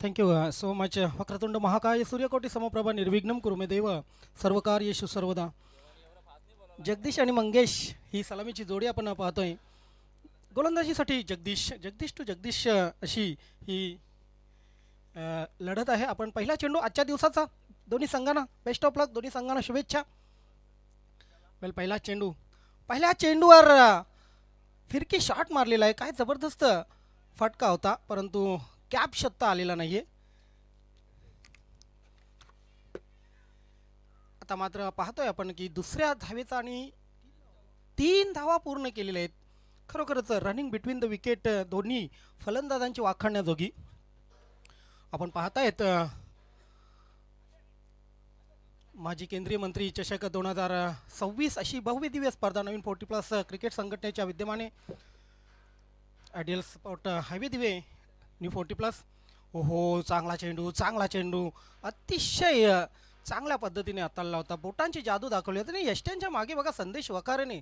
Thank you so much. Vakratunda महाकाय सूर्यकोटी समप्रभा निर्विघ्नं कुरु मे देव सर्वकार्येषु सर्वदा. जगदीश आणि मंगेश ही सलामीची जोडी आपण पाहतोय. गोलंदाजीसाठी जगदीश जगदीश टू जगदीश अशी ही लढत आहे. आपण पहिला चेंडू आजच्या दिवसाचा दोन्ही संघांना बेस्ट ऑफ लक, दोन्ही संघांना शुभेच्छा. पहिल्या चेंडूवर फिरकी शॉट मारलेला आहे. काय जबरदस्त फटका होता, परंतु कॅप शतता आलेला नाहीये. आता मात्र पाहतोय आपण की दुसऱ्या धावेचा आणि 3 धावा पूर्ण केलेल्या आहेत. खरोखरच रनिंग बिटवीन द विकेट दोन्ही फलंदाजांची वाखाणण्याजोगी. आपण पाहतायत माजी केंद्रीय मंत्री चषक 2026 अशी भव्य दिव्य स्पर्धा नवीन 40+ क्रिकेट संघटनेच्या विद्यमाने आयडियल स्पॉट हायवे दिवे न्यू 40+. ओहो, चांगला चेंडू अतिशय चांगल्या पद्धतीने हाताळला होता. बोटांची जादू दाखवली होती आणि यष्ट्यांच्या मागे बघा संदेश वखारेने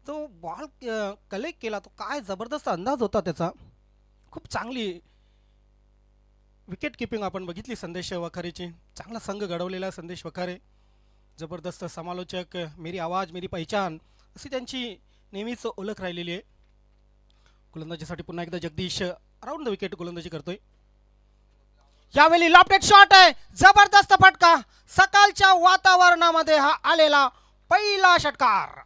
तो बॉल कलेक्ट केला. तो काय जबरदस्त अंदाज होता त्याचा. खूप चांगली विकेट किपिंग आपण बघितली संदेश वखारेची. चांगला संघ घडवलेला संदेश वखारे. जबरदस्त समालोचक, मेरी आवाज मेरी पहचान अशी त्यांची नेहमीच ओळख राहिलेली आहे. गोलंदाजीसाठी पुन्हा एकदा जगदीश अराउंड द विकेट गोलंदाजी करतोय. यावेळी लॉफ्टेड शॉट आहे, जबरदस्त फटका. सकाळच्या वातावरणामध्ये हा आलेला पहिला षटकार.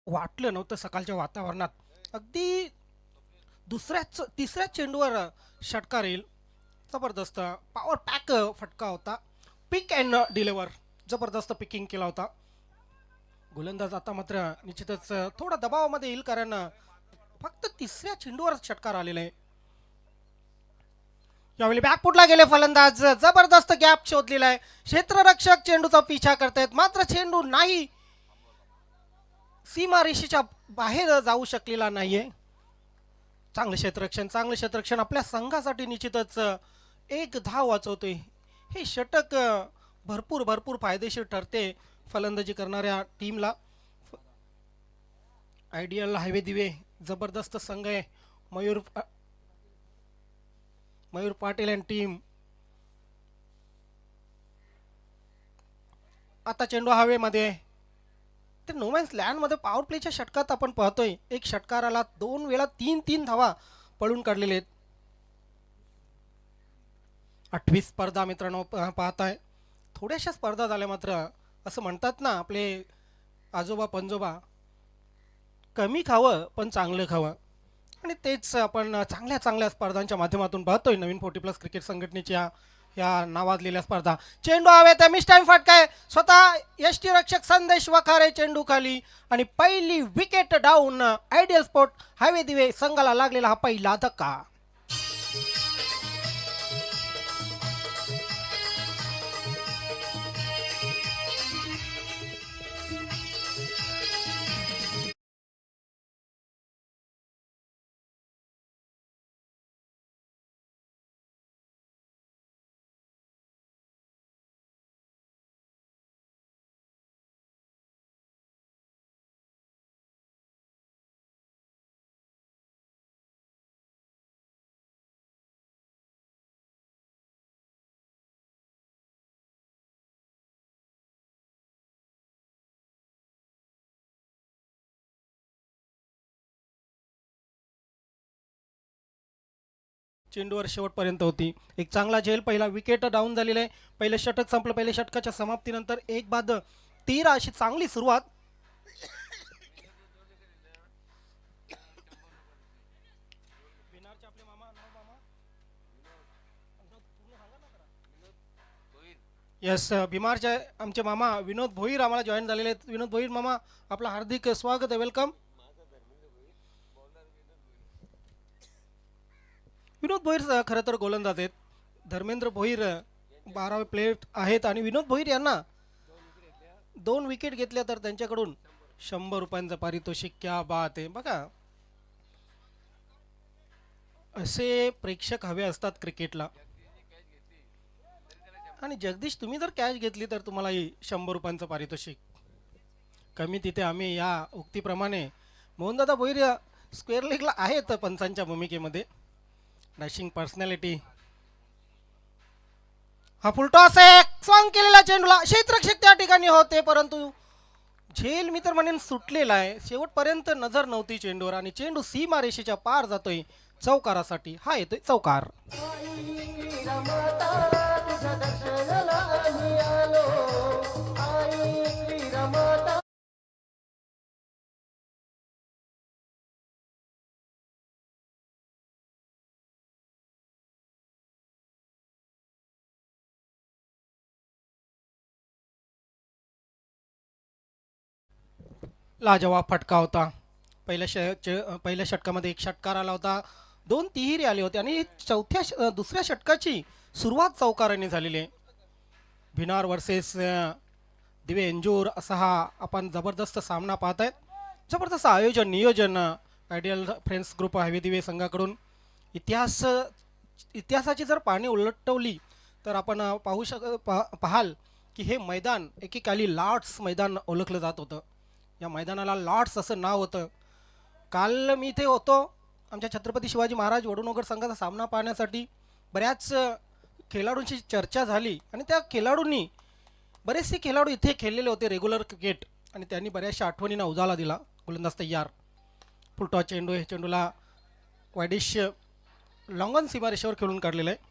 वाटलं नव्हतं सकाळच्या वातावरणात अगदी तिसऱ्या चेंडूवर षटकार येईल. जबरदस्त पॉवर पॅक फटका होता. पिक अँड डिलिव्हर जबरदस्त पिकिंग केला होता. गोलंदाज आता मात्र निश्चितच थोडा दबावामध्ये येईल, कारण फक्त तिसऱ्या चेंडूवर षटकार आलेला आहे. यावेळी बॅकफुटला गेले फलंदाज. जबरदस्त गॅप शोधलेला आहे. क्षेत्ररक्षक चेंडूचा पिछा करतायत, मात्र चेंडू नाही सीमारेषेच्या बाहेर जाऊ शकलेला नाहीये. चांगलं क्षेत्ररक्षण आपल्या संघासाठी निश्चितच एक धाव वाचवतोय. हे षटक भरपूर फायदेशीर ठरते फलंदाजी करणाऱ्या टीमला. आयडियल हायवे दिवे जबरदस्त संघ आहे. Mayur Patil and team. आता चेंडू हवेमध्ये. ते नोमॅन्स लँडमध्ये पॉवर प्लेच्या षटकात आपण पाहतोय एक षटकाराला 2 वेळा 3 धावा पळून काढलेले आहेत. 8वी स्पर्धा मित्रांनो पाहताय. थोड्याशा स्पर्धा झाल्या, मात्र असं म्हणतात ना आपले आजोबा पंजोबा, कमी खावं पण चांगलं खावं. आणि तेच आपण चांगल्या स्पर्धांच्या माध्यमातून पाहतोय नवीन 40+ क्रिकेट संघटनेच्या या नावाजलेल्या स्पर्धा. चेंडू हवेत, मिस टाइम फटका आहे. स्वतः यष्टीरक्षक संदेश वखारे चेंडू खाली आणि पहिली wicket down. Ideal sport highway दिवे संघाला लागलेला हा पहिला धक्का. चेंडूवर शेवटपर्यंत होती. एक चांगला झेल. पहिला विकेट डाऊन झालेला आहे. पहिलं षटक संपलं. पहिल्या षटकाच्या समाप्तीनंतर 1-13 अशी चांगली सुरुवात. यस, बिमारचे आमचे मामा विनोद भोईर आम्हाला जॉईन झालेले आहेत. विनोद भोईर मामा, आपलं हार्दिक स्वागत आहे, वेलकम. विनोद भोईर खरं तर गोलंदाज आहेत. धर्मेंद्र भोईर 12वे प्लेयर आहेत आणि विनोद भोईर यांना 2 विकेट घेतल्या तर त्यांच्याकडून 100 रुपयांचं पारितोषिक, क्या बात आहे. बघा, असे प्रेक्षक हवे असतात क्रिकेटला. आणि जगदीश, तुम्ही जर कॅच घेतली तर तुम्हाला 100 रुपयांचं पारितोषिक. कमी तिथे आम्ही या उक्तीप्रमाणे मोहनदादा भोईर स्क्वेअर लेगला आहेत पंचांच्या भूमिकेमध्ये. Dashing personality. हा फुलटॉस एक स्वांग केलेला चेंडूला क्षेत्ररक्षक त्या ठिकाणी होते, परंतु झेल मी तर म्हणेन सुटलेला आहे. शेवटपर्यंत नजर नव्हती चेंडूवर आणि चेंडू सीमारेषेच्या पार जातोय चौकारासाठी. हा येतोय चौकार. लाजवाब फटका होता. पहिल्या षटकामध्ये एक षटकार आला होता, 2 तिहेरी आले होते आणि दुसऱ्या षटकाची सुरुवात चौकाराने झालेली आहे. भिनार वर्सेस दिवे एंजूर असा हा आपण जबरदस्त सामना पाहत आहेत. जबरदस्त आयोजन नियोजन आयडियल फ्रेंड्स ग्रुप हवे दिवे संघाकडून. इतिहासाची जर पाने उलटवली तर आपण पाहाल की हे मैदान एकेकाली लॉर्ड्स मैदान ओळखलं जात होतं. या मैदानाला लॉर्ड्स असं नाव होतं. काल मी इथे होतो आमच्या छत्रपती शिवाजी महाराज वडूनगर संघाचा सामना पाहण्यासाठी. बऱ्याच खेळाडूंची चर्चा झाली आणि त्या खेळाडूंनी बरेचसे खेळाडू इथे खेळलेले होते रेग्युलर क्रिकेट आणि त्यांनी बऱ्याचशा आठवणींना उजाळा दिला. गोलंदाज तयार. फुलटॉस चेंडू, हे चेंडूला वायडिश लॉंगन सीमारेषेवर खेळून काढलेलं आहे.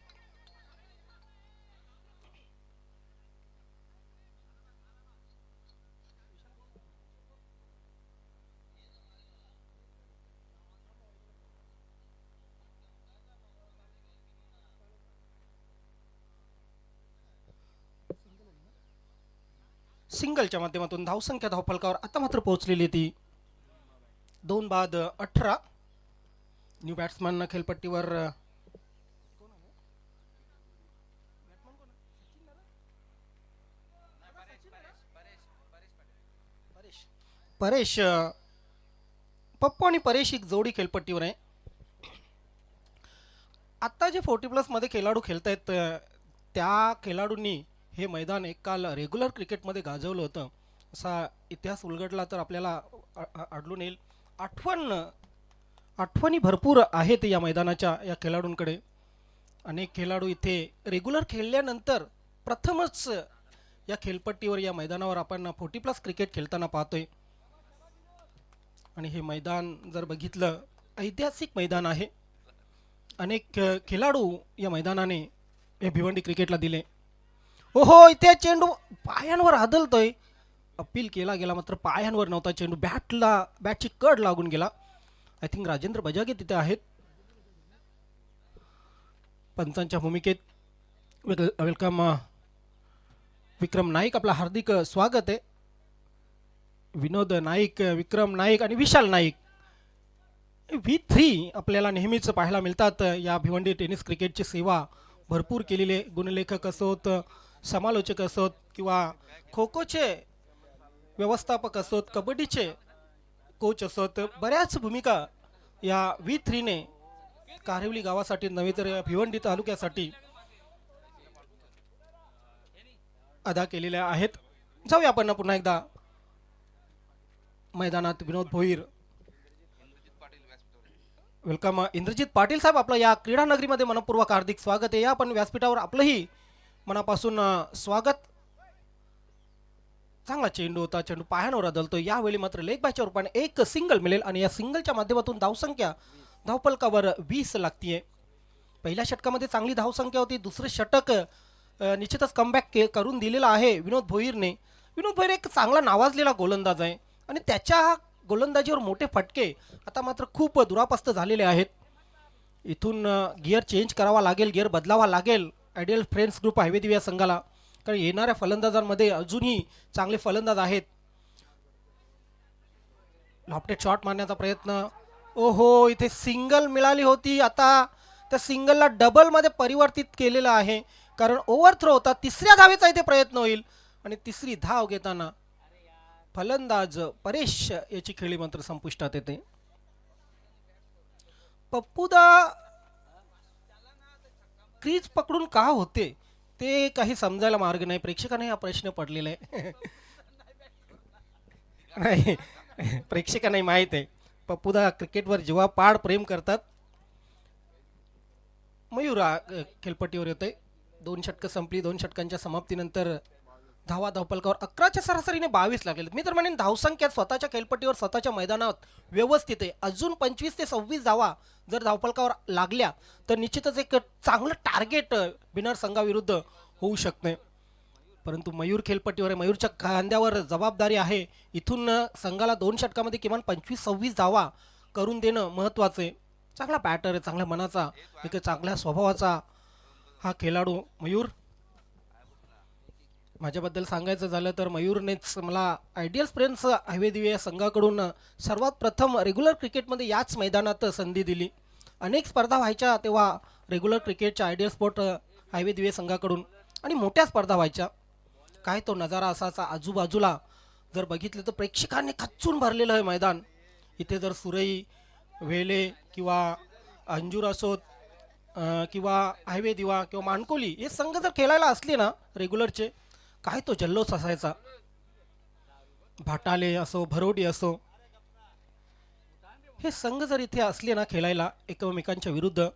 सिंगलच्या माध्यमातून धावसंख्या धावफलकावर आता मात्र पोहोचलेली ती 2 बाद 18. न्यू बॅट्समन खेळपट्टीवर परेश. पप्पू आणि परेश एक जोडी खेळपट्टीवर आहे. आत्ता जे 40+ मध्ये खेळाडू खेळत आहेत त्या खेळाडूंनी हे मैदान एक काल रेग्युलर क्रिकेटमध्ये गाजवलं होतं असा इतिहास उलगडला तर आपल्याला आढळून येईल. आठवणी भरपूर आहेत या मैदानाच्या, या खेळाडूंकडे. अनेक खेळाडू इथे रेग्युलर खेळल्यानंतर प्रथमच या खेळपट्टीवर या मैदानावर आपण 40+ क्रिकेट खेळताना पाहतोय. आणि हे मैदान जर बघितलं ऐतिहासिक मैदान आहे. अनेक खेळाडू या मैदानाने हे भिवंडी क्रिकेटला दिले. ओहो, इथे चेंडू पायांवर आदलतोय. अपील केला गेला मात्र पायांवर नव्हता चेंडू, बॅटची कड लागून गेला. आय थिंक राजेंद्र बजागे तिथे आहेत पंचांच्या भूमिकेत. वेलकम विक्रम नाईक, आपला हार्दिक स्वागत आहे. विनोद नाईक, विक्रम नाईक आणि विशाल नाईक V3 आपल्याला नेहमीच पाहायला मिळतात. या भिवंडी टेनिस क्रिकेटची सेवा भरपूर केलेले गुणलेखक असोत, समालोचक असोत किंवा खो खोचे व्यवस्थापक असोत, कबड्डीचे कोच असोत, बऱ्याच भूमिका या V3ने कारिवली गावासाठी नव्हे तर भिवंडी तालुक्यासाठी अदा केलेल्या आहेत. जाऊया आपण पुन्हा एकदा मैदानात. विनोद भोईर, वेलकम. इंद्रजित पाटील साहेब, आपलं या क्रीडा नगरीमध्ये मनपूर्वक हार्दिक स्वागत आहे. या आपण व्यासपीठावर आपलंही मनापासून स्वागत. चांगला चेंडू होता, चेंडू पायांवर आदलतो. यावेळी मात्र लेग बायच्या रूपाने एक सिंगल मिळेल आणि या सिंगलच्या माध्यमातून धावसंख्या धावफलकावर 20 लागतीये. पहिल्या षटकामध्ये चांगली धावसंख्या होती. दुसरे षटक निश्चितच कमबॅक करून दिलेला आहे विनोद भोईरने. विनोद भोईर एक चांगला नावाजलेला गोलंदाज आहे आणि त्याच्या गोलंदाजीवर मोठे फटके आता मात्र खूप दुरापस्त झालेले आहेत. इथून गिअर चेंज करावा लागेल, गिअर बदलावा लागेल आयडियल फ्रेंड्स ग्रुप हायवे दिव्या संघाला, कारण येणाऱ्या फलंदाजांमध्ये अजूनही चांगले फलंदाज आहेत. लॉफ्टेड शॉट मारण्याचा प्रयत्न. ओहो, इथे सिंगल मिळाली होती. आता त्या सिंगलला डबलमध्ये परिवर्तित केलेलं आहे कारण ओव्हरथ्रो होता. तिसऱ्या धावेचा इथे प्रयत्न होईल आणि तिसरी धाव घेताना फलंदाज परेश याची खेळी मात्र संपुष्टात येते. पप्पूदा क्रीज पकडून का होते ते काही समजायला मार्ग नाही. प्रेक्षकांना हा प्रश्न पडलेला आहे. नाही, प्रेक्षकांनाही माहीत आहे पप्पूदा क्रिकेटवर जेव्हा पाड प्रेम करतात. मयूर खेळपट्टीवर येतोय. 2 षटकं संपली. 2 षटकांच्या समाप्तीनंतर धावा धावपलकावर 11च्या सरासरीने 22 लागलेले. मी तर म्हणेन धावसंख्यात स्वतःच्या खेळपट्टीवर स्वतःच्या मैदानात व्यवस्थित आहे. अजून 25 ते 26 धावा जर धावपलकावर लागल्या तर निश्चितच एक चांगलं टार्गेट बिनर संघाविरुद्ध होऊ शकते. परंतु मयूर खेळपट्टीवर आहे. मयूरच्या खांद्यावर जबाबदारी आहे. इथून संघाला 2 षटकामध्ये किमान 25-26 धावा करून देणं महत्त्वाचं आहे. चांगला बॅटर आहे, चांगल्या मनाचा, एक चांगल्या स्वभावाचा हा खेळाडू मयूर. माझ्याबद्दल सांगायचं झालं तर मयूरनेच मला आयडियल स्प्रेन्स हायवे दिवे या संघाकडून सर्वात प्रथम रेग्युलर क्रिकेटमध्ये याच मैदानात संधी दिली. अनेक स्पर्धा व्हायच्या तेव्हा रेग्युलर क्रिकेटच्या आयडियल स्पोर्ट हायवे दिवे संघाकडून, आणि मोठ्या स्पर्धा व्हायच्या. काय तो नजारा असाचा. आजूबाजूला जर बघितलं तर प्रेक्षकांनी खच्चून भरलेलं आहे मैदान. इथे जर सुरई, वेले किंवा अंजूर असोत किंवा हायवे दिवा किंवा मानकोली हे संघ जर खेळायला असले ना रेग्युलरचे, काय तो जल्लोष असायचा. भाटाले असो, भरोडी असो, हे संघ जर इथे असले ना खेळायला एकमेकांच्या विरुद्ध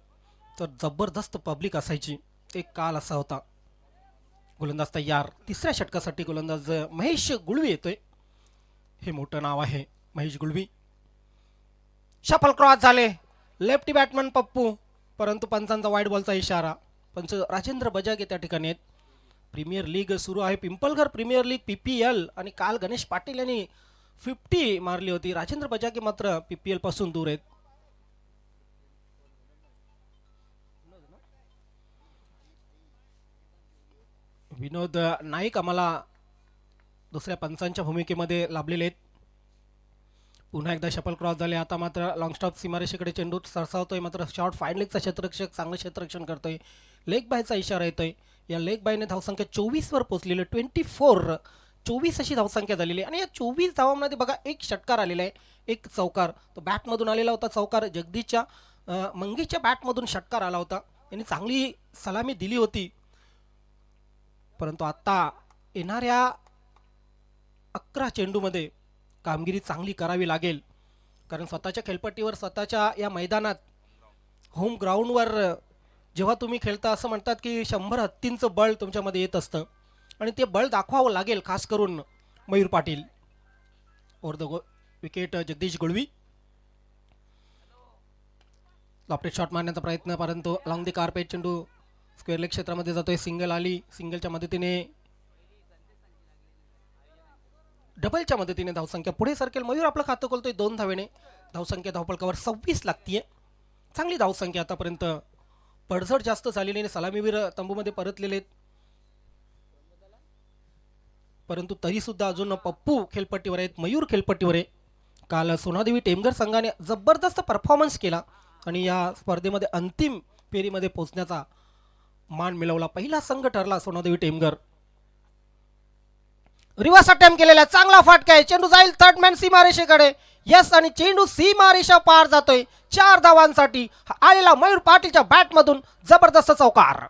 तर जबरदस्त पब्लिक असायची. एक काल असा होता. गोलंदाज तयार. 3ऱ्या षटकासाठी गोलंदाज महेश गुळवी येतोय. हे मोठं नाव आहे महेश गुळवी. शफल क्रॉस झाले. लेफ्टी बॅटमन पप्पू, परंतु पंचांचा वाईट बॉलचा इशारा. पंच राजेंद्र बजागे त्या ठिकाणी आहेत. प्रीमियर लीग सुरू आहे. पिंपलघर प्रीमियर लीग PPL, आणि काल गणेश पाटील यांनी 50 मारली होती. राजेंद्र बजागे मात्र PPL पासून दूर आहेत. विनोद नाईक आम्हाला दुसऱ्या पंचांच्या भूमिकेमध्ये लाभलेले आहेत. पुन्हा एकदा शफल क्रॉस झाले. आता मात्र लॉंग स्टॉप सीमारेषेकडे चेंडू सरसावतोय. मात्र शॉर्ट फाईन लेगचा क्षेत्ररक्षक चांगलं क्षेत्ररक्षण करतोय. लेग बायचा इशारा येतोय. या लेग बायने धावसंख्या 24 वर पोहोचलेली. 24 अशी धावसंख्या झालेली आहे. आणि या 24 धावांमध्ये बघा एक षटकार आलेला आहे, एक चौकार. तो बॅटमधून आलेला होता चौकार. जगदीशच्या मंगेशच्या बॅटमधून षटकार आला होता. यांनी चांगली सलामी दिली होती. परंतु आता येणाऱ्या 11 चेंडूमध्ये कामगिरी चांगली करावी लागेल. कारण स्वतःच्या खेळपट्टीवर, स्वतःच्या या मैदानात, होम ग्राउंडवर जेव्हा तुम्ही खेळता असं म्हणतात की 100 हत्तींचं बळ तुमच्यामध्ये येत असतं, आणि ते बळ दाखवावं लागेल. खास करून Mayur Patil. Over the wicket Jagdish Gulvi. Lofted shot मारण्याचा प्रयत्न, परंतु लॉंग दी कार्पेट चेंडू स्क्वेअर लेग क्षेत्रामध्ये जातोय. सिंगल आली. सिंगलच्या मदतीने, डबलच्या मदतीने धावसंख्या पुढे सरकेल. मयूर आपलं खातं खोलतोय 2 धावेने. धावसंख्या धावपलकावर 26 लागतीये. चांगली धावसंख्या आतापर्यंत. पडझड जास्त झालेली आणि सलामीवीर तंबूमध्ये परतलेले आहेत. परंतु तरी सुद्धा अजून पप्पू खेळपट्टीवर आहेत, मयूर खेळपट्टीवर आहे. काल सोनादेवी टेमघर संघाने जबरदस्त परफॉर्मन्स केला आणि या स्पर्धेमध्ये अंतिम फेरीमध्ये पोहोचण्याचा मान मिळवला. पहिला संघ ठरला सोनादेवी टेमघर. रिव्हर्स अटेम्प्ट केलेला चांगला फटका आहे. चेंडू जाईल थर्ड मॅन सीमारेषेकडे. यस, आणि चेंडू सीमारेषा पार जातोय. 4 धावांसाठी आलेला मयूर पाटीलच्या बॅटमधून जबरदस्त चौकार.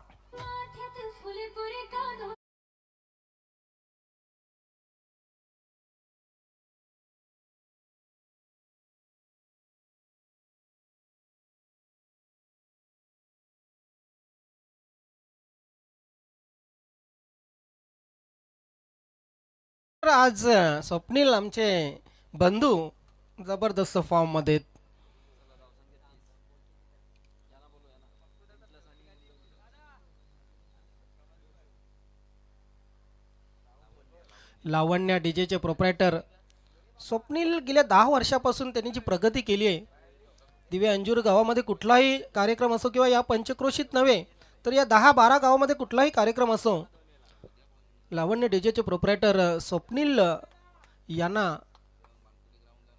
आज स्वप्नील आमचे बंधू जबरदस्त फॉर्म मध्ये. लावण्या डीजेचे प्रोप्रायटर स्वप्नील गेल्या 10 वर्षापासून त्यांनी जी प्रगती केली आहे, दिवे अंजूर गावामध्ये कुठलाही कार्यक्रम असो किंवा या पंचक्रोशीत नव्हे तर या 10-12 गावामध्ये कुठलाही कार्यक्रम असो, लावण्य डीजेचे प्रोप्रायटर स्वप्नील यांना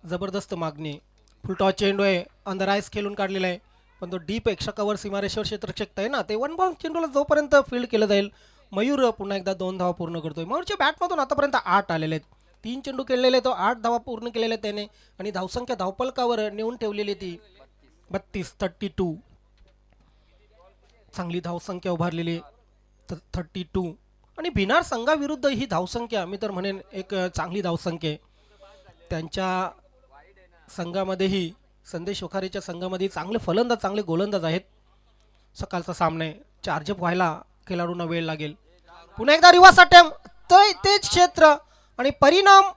जबरदस्त मागणी. फुलटॉस चेंडू आहे, अंदर आईस खेळून काढलेला आहे, पण तो डीप एक्स्ट्रा सीमारेषेवर क्षेत्ररक्षक आहे ना, ते 1 बाउंड चेंडूला जोपर्यंत फील्ड केलं जाईल. मयूर पुन्हा एकदा 2 धावा पूर्ण करतोय. मयूरच्या बॅटमधून आतापर्यंत 8 आलेले आहेत. 3 चेंडू खेळलेले तो 8 धावा पूर्ण केलेल्या त्याने आणि धावसंख्या धावपलकावर नेऊन ठेवलेली ती 32 चांगली धावसंख्या उभारलेली 32 आणि भिनार संघाविरुद्ध ही धावसंख्या मी तर म्हणेन एक चांगली धावसंख्या आहे. त्यांच्या संघामध्येही संदेश वखारेच्या संघामध्ये चांगले फलंदाज चांगले गोलंदाज आहेत. सकाळचा सामना आहे, चार्जअप व्हायला खेळाडूंना वेळ लागेल. पुन्हा एकदा रिवर्स अटेम्प्ट तेच क्षेत्र आणि परिणाम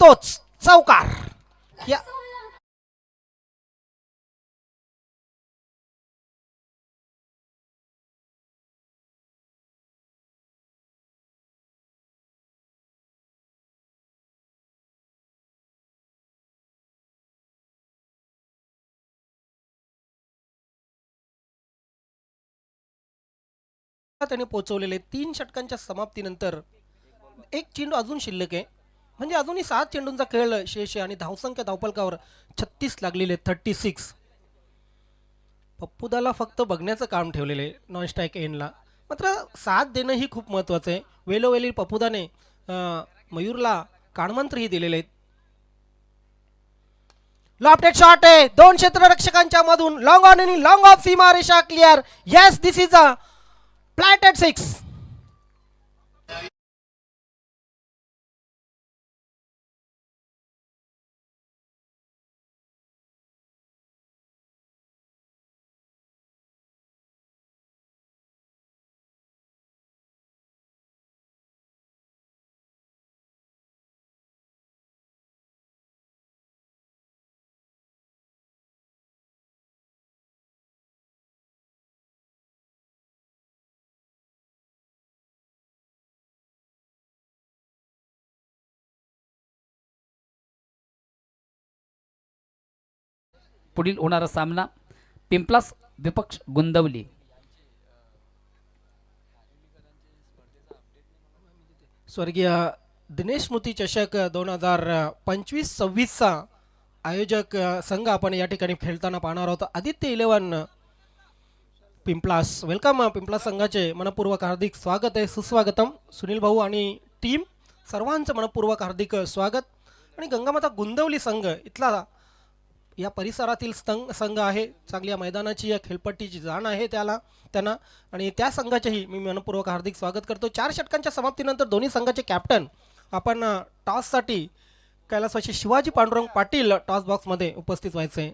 तोच चौकार. या त्याने पोहोचवलेले 3 षटकांच्या समाप्तीनंतर एक चेंडू अजून शिल्लक आहे. म्हणजे अजूनही 7 चेंडूंचा खेळ शेष आहे आणि धावसंख्या धावपलकावर 36 लागलेले 36. पप्पूदाला फक्त बघण्याचं काम ठेवलेलं आहे नॉन स्ट्राईक एंडला. मात्र साथ देणं ही खूप महत्त्वाचं आहे. वेळोवेळी पप्पूदाने मयूरला कानमंत्रही दिलेले आहेत. लॉफ्टेड शॉट आहे 2 क्षेत्ररक्षकांच्या मधून लॉंग ऑन आणि लॉंग ऑफ सीमारेषा clear. Yes this is a plated 6. पुढील होणारा सामना पिंपलास विपक्ष गुंदवली. स्वर्गीय दिनेश स्मृती चषक 2025-26चा आयोजक संघ आपण या ठिकाणी खेळताना पाहणार आहोत. आदित्य 11 पिंपलास. वेलकम पिंपलास संघाचे मनपूर्वक हार्दिक स्वागत आहे. सुस्वागतम सुनील भाऊ आणि टीम सर्वांचं मनपूर्वक हार्दिक स्वागत. आणि गंगामाता गुंदवली संघ इथला या परिसरातील संघ आहे. चांगल्या मैदानाची या खेळपट्टीची जाण आहे त्यांना आणि त्या संघाचेही मी मनपूर्वक हार्दिक स्वागत करतो. 4 षटकांच्या समाप्तीनंतर दोन्ही संघाचे कॅप्टन आपण टॉससाठी कैलासवासी शिवाजी पांडुरंग पाटील टॉस बॉक्समध्ये उपस्थित व्हायचे.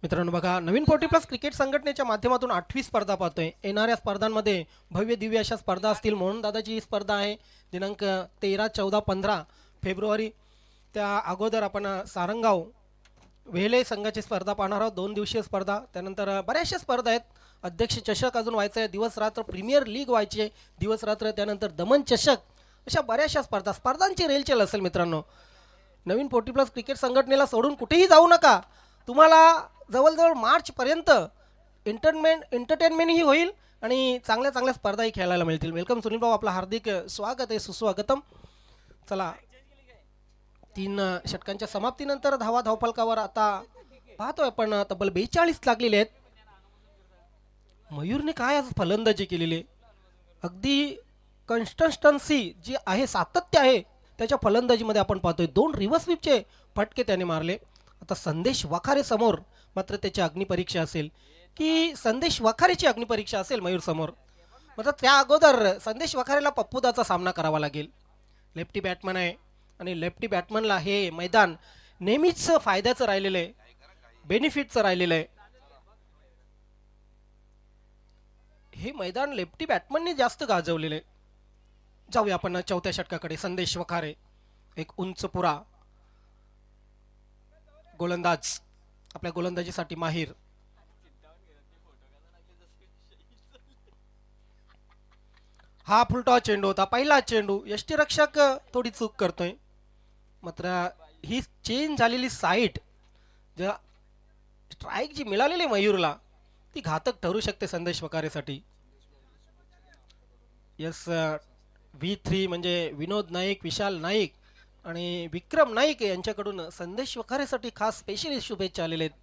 मित्रांनो बघा, नवीन 40+ क्रिकेट संघटनेच्या माध्यमातून 8वी स्पर्धा पाहतोय. येणाऱ्या स्पर्धांमध्ये भव्य दिव्य अशा स्पर्धा असतील. म्हणून दादाची ही स्पर्धा आहे दिनांक 13, 14, 15 फेब्रुवारी. त्या अगोदर आपण सारंगाव वेहले संघाची स्पर्धा पाहणार आहोत. 2 दिवसीय स्पर्धा. त्यानंतर बऱ्याचशा स्पर्धा आहेत. अध्यक्ष चषक अजून व्हायचं आहे. दिवस रात्र प्रीमियर लीग व्हायची आहे दिवस रात्र. त्यानंतर दमन चषक. अशा बऱ्याचशा स्पर्धांची रेलचेल असेल मित्रांनो. नवीन 40+ क्रिकेट संघटनेला सोडून कुठेही जाऊ नका. तुम्हाला जवळजवळ मार्चपर्यंत एंटरटेनमेंटही होईल आणि चांगल्या चांगल्या स्पर्धाही खेळायला मिळतील. वेलकम सुनील भाऊ, आपलं हार्दिक स्वागत आहे. सुस्वागतम. चला, 3 षटकांच्या समाप्तीनंतर धावपलकावर आता पाहतोय आपण तब्बल 42 लागलेले आहेत. मयूरने काय आज फलंदाजी केलेली, अगदी कन्सिस्टन्सी जी आहे, सातत्य आहे त्याच्या फलंदाजीमध्ये आपण पाहतोय. 2 रिव्हर्स स्वीपचे फटके त्याने मारले. आता संदेश वखारे समोर मात्र त्याची अग्निपरीक्षा असेल की संदेश वखारेची अग्निपरीक्षा असेल मयूर समोर. मात्र त्या अगोदर संदेश वखारेला पप्पूदाचा सामना करावा लागेल. लेफ्टी बॅटमन आहे आणि लेफ्टी बॅटमनला हे मैदान नेहमीच फायद्याचं राहिलेलं आहे, बेनिफिटचं राहिलेलं आहे. हे मैदान लेफ्टी बॅटमनने जास्त गाजवलेलं आहे. जाऊया आपण 4थ्या षटकाकडे. संदेश वखारे एक उंच पुरा गोलंदाज, आपल्या गोलंदाजीसाठी माहीर. हा फुलटॉस चेंडू होता, पहिला चेंडू. यष्टीरक्षक थोडी चूक करतोय. मात्र ही चेंज झालेली साईट, ज्या स्ट्राईक जी मिळालेली मयूरला, ती घातक ठरू शकते संदेश वखारेसाठी. यस V3 म्हणजे विनोद नाईक, विशाल नाईक आणि विक्रम नाईक यांच्याकडून संदेश वखारेसाठी खास स्पेशली शुभेच्छा आलेल्या आहेत.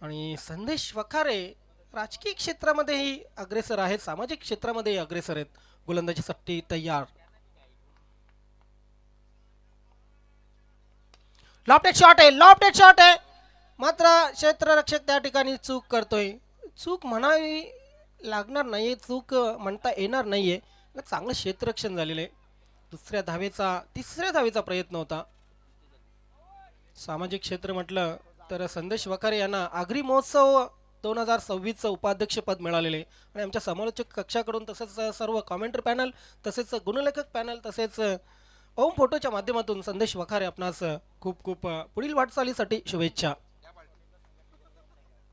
आणि संदेश वखारे राजकीय क्षेत्रामध्येही अग्रेसर आहेत, सामाजिक क्षेत्रामध्येही अग्रेसर आहेत. गोलंदाजीसाठी तयार. लॉफ्टेड शॉट आहे, लॉफ्टेड शॉट आहे, मात्र क्षेत्ररक्षक त्या ठिकाणी चूक करतोय. चूक म्हणावी लागणार नाहीये, चूक म्हणता येणार नाहीये. चांगलं क्षेत्ररक्षण झालेलं आहे. तिसऱ्या धावेचा प्रयत्न होता. सामाजिक क्षेत्र म्हटलं तर संदेश वखारे यांना आगरी महोत्सव 2026चं उपाध्यक्षपद मिळालेले आणि आमच्या समालोचक कक्षाकडून तसेच सर्व कॉमेंट्री पॅनल तसेच गुणलेखक पॅनल तसेच ओम फोटोच्या माध्यमातून संदेश वखारे आपणास खूप खूप पुढील वाटचालीसाठी शुभेच्छा.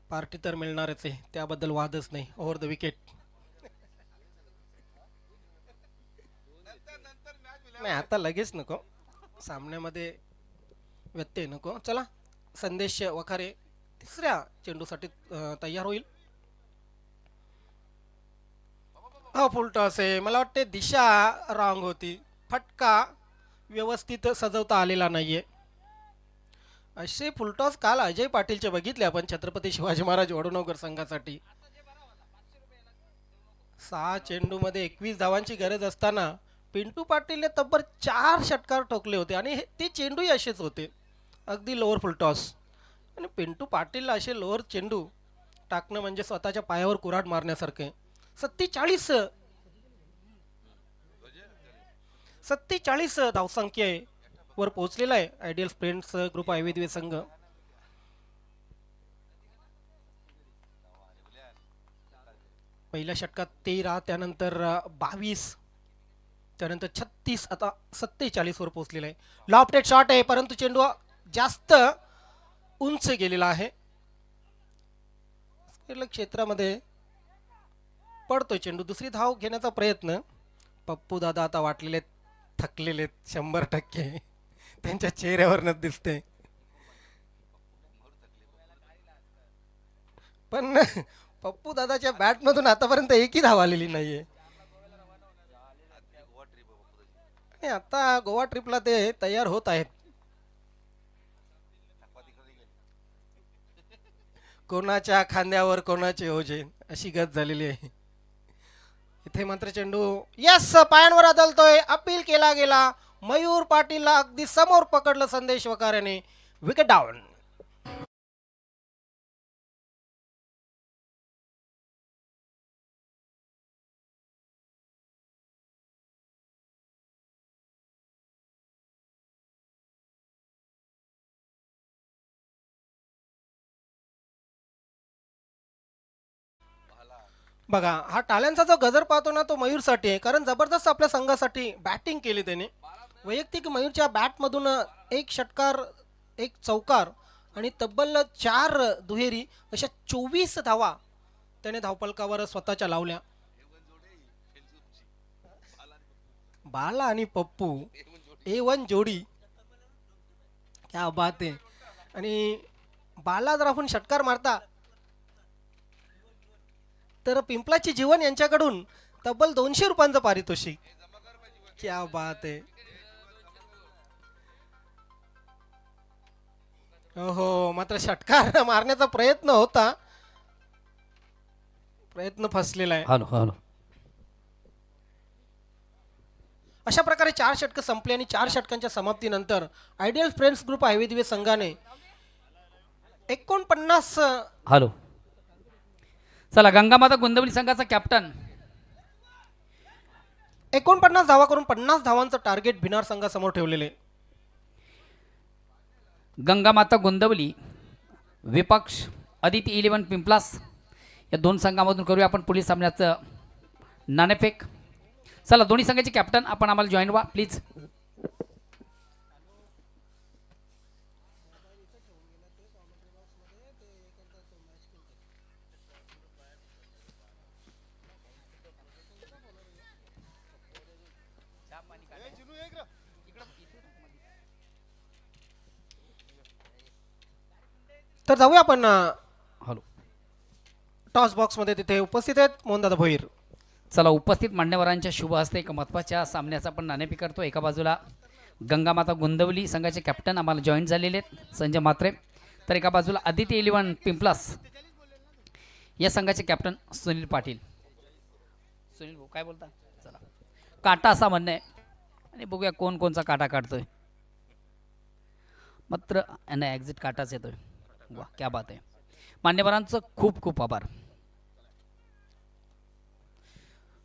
पार्टी तर मिळणारच आहे, त्याबद्दल वादच नाही. Over the wicket. नाही आता लगेच नको, सामन्यामध्ये व्यत्यय नको. चला संदेश वखारे तिसऱ्या चेंडूसाठी तयार होईल. हा फुलटॉस आहे, मला वाटते दिशा रॉंग होती. फटका व्यवस्थित सजवता आलेला नाहीये. असे फुलटॉस काल अजय पाटीलचे बघितले आपण छत्रपती शिवाजी महाराज वडोणकर संघासाठी. 6 चेंडूमध्ये 21 धावांची गरज असताना पिंटू पाटीलने तब्बल 4 षटकार ठोकले होते आणि ते चेंडूही असेच होते, अगदी लोअर फुलटॉस. आणि पिंटू पाटीलला असे लोअर चेंडू टाकणं म्हणजे स्वतःच्या पायावर कुऱ्हाड मारण्यासारखे. 47 धावसंख्ये वर पोहोचलेला आहे आयडियल फ्रेंड्स ग्रुप आयुर्वेद संघ. पहिल्या षटकात 13, त्यानंतर 22, त्यानंतर 36, आता 47 वर पोहोचलेला आहे. लॉफ्टेड शॉट आहे, परंतु चेंडू जास्त उंच गेलेला आहे. क्षेत्रामध्ये पडतोय चेंडू. दुसरी धाव घेण्याचा प्रयत्न. पप्पू दादा आता वाटलेले थकलेले 100%, त्यांच्या चेहऱ्यावरच दिसते. पण पप्पू दादाच्या बॅट मधून आतापर्यंत एकही धाव आलेली नाहीये. आणि आता गोवा ट्रिपला ते तयार होत आहेत. कोणाच्या खांद्यावर कोणाचे ओझे अशी गत झालेली आहे. इथे मात्र चेंडू यस पायांवर आदळतोय. अपील केला गेला. मयूर पाटीलला अगदी समोर पकडलं संदेश वखारेने. Wicket down. बघा हा टाल्यांचा जो गजर पाहतो ना तो मयूरसाठी आहे, कारण जबरदस्त आपल्या संघासाठी बॅटिंग केली त्याने. वैयक्तिक मयूरच्या बॅटमधून 1 षटकार, 1 चौकार आणि तब्बल 4 दुहेरी अशा 24 धावा त्याने धावपलकावर स्वतःच्या लावल्या. बाला आणि पप्पू A1 जोडी, क्या बात आहे. आणि बाला जर आपण षटकार मारता तर पिंपलाची जीवन यांच्याकडून तब्बल 200 रुपयांचं पारितोषिक. क्या बात आहे. हो मात्र षटकार मारण्याचा प्रयत्न होता, प्रयत्न फसलेला आहे. Hello hello. अशा प्रकारे 4 षटक संपले आणि 4 षटकांच्या समाप्तीनंतर आयडियल फ्रेंड्स ग्रुप आयुर्वेद संघाने 49. हॅलो. चला गंगामाता गोंदवली संघाचा कॅप्टन 49 धावा करून 50 धावांचं टार्गेट भिनार संघासमोर ठेवलेले. गंगामाता गोंदवली विपक्ष आदिती 11 पिंपलास या 2 संघामधून करूया आपण पुढील सामन्याचं नाणेफेक. चला दोन्ही संघाचे कॅप्टन आपण आम्हाला जॉईन व्हा प्लीज. तर जाऊया आपण हॅलो. टॉस बॉक्स मध्ये. तिथे उपस्थित आहेत मोहनदादा भोईर. चला उपस्थित मान्यवरांच्या शुभ हस्ते एका महत्त्वाच्या सामन्याचा आपण नाणेफेक करतो. एका बाजूला गंगामाता गोंदवली संघाचे कॅप्टन आम्हाला जॉईन झालेले आहेत संजय म्हात्रे. तर एका बाजूला आदिती 11 पिंपलास या संघाचे कॅप्टन सुनील पाटील. सुनील भाऊ काय बोलता? चला काटा असा म्हणणं आहे आणि बघूया कोण कोणचा काटा काढतोय. मात्र नाही एक्झिट काटाच येतोय. वा क्या बात आहे. मान्यवरांचं खूप खूप आभार.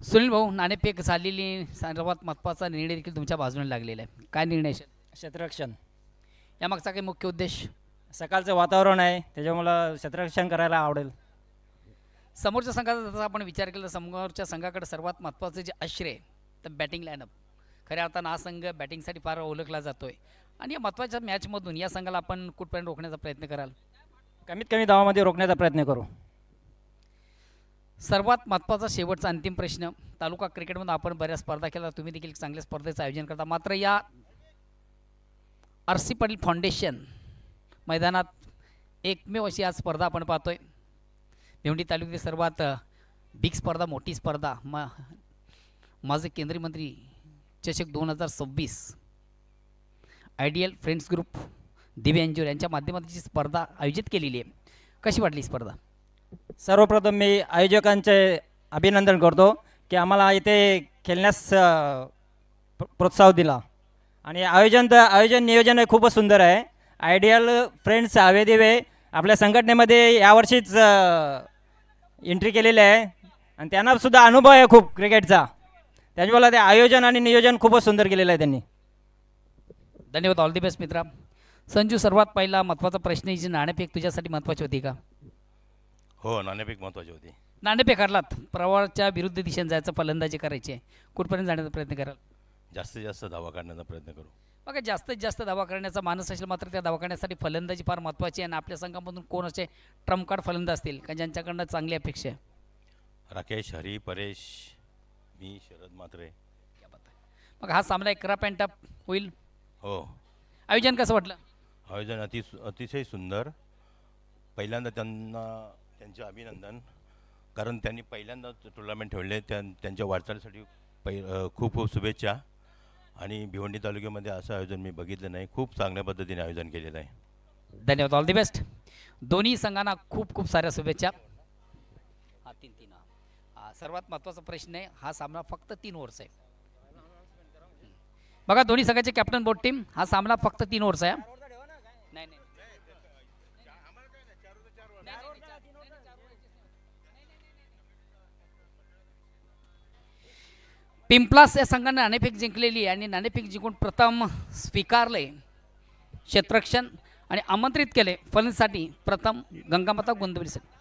सुनील भाऊ नाणेफेक झालेली सर्वात महत्त्वाचा निर्णय देखील तुमच्या बाजूने लागलेला आहे. काय निर्णय असेल? क्षेत्ररक्षण. यामागचा काही मुख्य उद्देश? सकाळचं वातावरण आहे त्याच्यामुळं क्षेत्ररक्षण करायला आवडेल. समोरच्या संघाचा जसा आपण विचार केला समोरच्या संघाकडे सर्वात महत्त्वाचं जे आश्रय तर बॅटिंग लाईनअप. खऱ्या अर्थानं हा संघ बॅटिंगसाठी फार ओळखला जातोय आणि या महत्त्वाच्या मॅचमधून या संघाला आपण कुठपर्यंत रोखण्याचा प्रयत्न कराल? कमीत कमी धावामध्ये रोखण्याचा प्रयत्न करू. सर्वात महत्त्वाचा शेवटचा अंतिम प्रश्न. तालुका क्रिकेटमध्ये आपण बऱ्याच स्पर्धा केल्या, तुम्ही देखील चांगल्या स्पर्धेचं आयोजन करता. मात्र या RC पाटील फाउंडेशन मैदानात एकमेव अशी आज स्पर्धा आपण पाहतोय. भिवंडी तालुक्यातील सर्वात बिग स्पर्धा, मोठी स्पर्धा माझे केंद्रीय मंत्री चषक 2026 आयडियल फ्रेंड्स ग्रुप दिव्यांजूर यांच्या माध्यमातून जी स्पर्धा आयोजित केलेली आहे. कशी वाटली स्पर्धा? सर्वप्रथम मी आयोजकांचे अभिनंदन करतो की आम्हाला इथे खेळण्यास प्रोत्साहन दिला आणि आयोजन नियोजन हे खूपच सुंदर आहे. आयडियल फ्रेंड्स हवेदिवे आपल्या संघटनेमध्ये यावर्षीच एंट्री केलेली आहे आणि त्यांनासुद्धा अनुभव आहे खूप क्रिकेटचा. त्याच्यामुळे ते आयोजन आणि नियोजन खूपच सुंदर केलेलं आहे त्यांनी. धन्यवाद. ऑल दी बेस्ट मित्रा. संजू, सर्वात पहिला महत्त्वाचा प्रश्न ही जी नाणेफेक तुझ्यासाठी महत्त्वाची होती का? हो, नाणेफेक महत्त्वाची होती. नाणेफेक हरलात, प्रवाहाच्या विरुद्ध दिशेने जायचं, फलंदाजी करायची आहे, कुठपर्यंत जाण्याचा प्रयत्न कराल? जास्तीत जास्त धावा काढण्याचा प्रयत्न करू. बघा जास्तीत जास्त धावा करण्याचा मानस असेल मात्र त्या धावा करण्यासाठी फलंदाजी फार महत्त्वाची आहे आणि आपल्या संघामधून कोण असे ट्रम्प कार्ड फलंदाज असतील का ज्यांच्याकडनं चांगली अपेक्षा आहे? राकेश, हरी, परेश, मी, शरद म्हात्रे. मग हा सामना एक रफ अँड टफ होईल. हो, आयोजन कसं वाटलं? आयोजन अतिशय सुंदर. पहिल्यांदा त्यांचे अभिनंदन, कारण त्यांनी पहिल्यांदा टुर्नामेंट ठेवले. त्यांच्या वाटचालीसाठी खूप खूप शुभेच्छा. आणि भिवंडी तालुक्यामध्ये असं आयोजन मी बघितलं नाही. खूप चांगल्या पद्धतीने आयोजन केलेलं आहे. धन्यवाद. All the best. दोन्ही संघांना खूप खूप साऱ्या शुभेच्छा. हा 3-3 सर्वात महत्त्वाचा प्रश्न आहे. हा सामना फक्त 3 ओव्हर्स आहे. बघा दोन्ही संघाचे कॅप्टन बोट टीम. हा सामना फक्त 3 ओव्हर्स आहे. नाही नाही पिंपलास या संघाने नाणेफेक जिंकलेली आहे आणि नाणेफेक जिंकून प्रथम स्वीकारले क्षेत्ररक्षण आणि आमंत्रित केले फलंदाजीसाठी प्रथम गंगामाता गोंदवलीसाठी.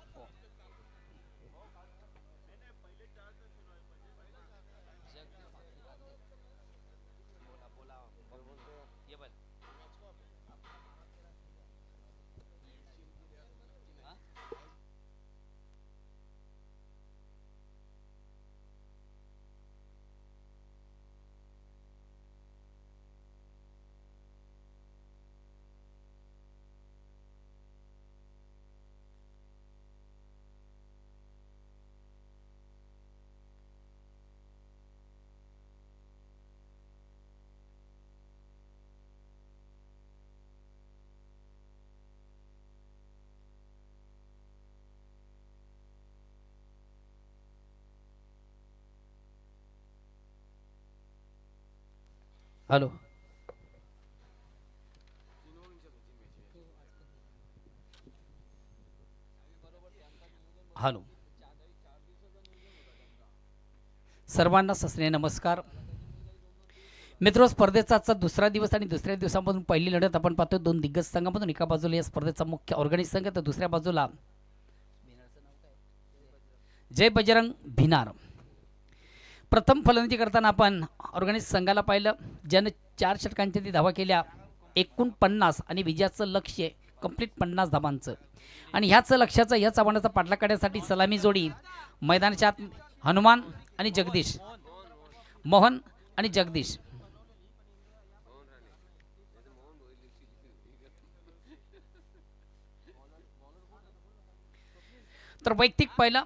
हॅलो, हॅलो सर्वांना सस्ने नमस्कार. मित्र, स्पर्धेचा आजचा दुसरा दिवस आणि दुसऱ्या दिवसामधून पहिली लढत आपण पाहतो दोन दिग्गज संघामधून. एका बाजूला या स्पर्धेचा मुख्य ऑर्गनाइज संघ तर दुसऱ्या बाजूला जय बजरंग भिनार. प्रथम फलंदाजी करताना आपण ऑर्गनाइज संघाला पाहिलं, ज्याने 4 षटकांच्या ती धावा केल्या, एकूण 50 आणि विजयाचं लक्ष्य कंप्लीट 50 धावांचं. आणि ह्याच लक्ष्याचा ह्याच आव्हानाचा पाठलाग करण्यासाठी सलामी जोडी मैदानाच्या आत हनुमान आणि जगदीश, मोहन आणि जगदीश. तर वैयक्तिक पहिला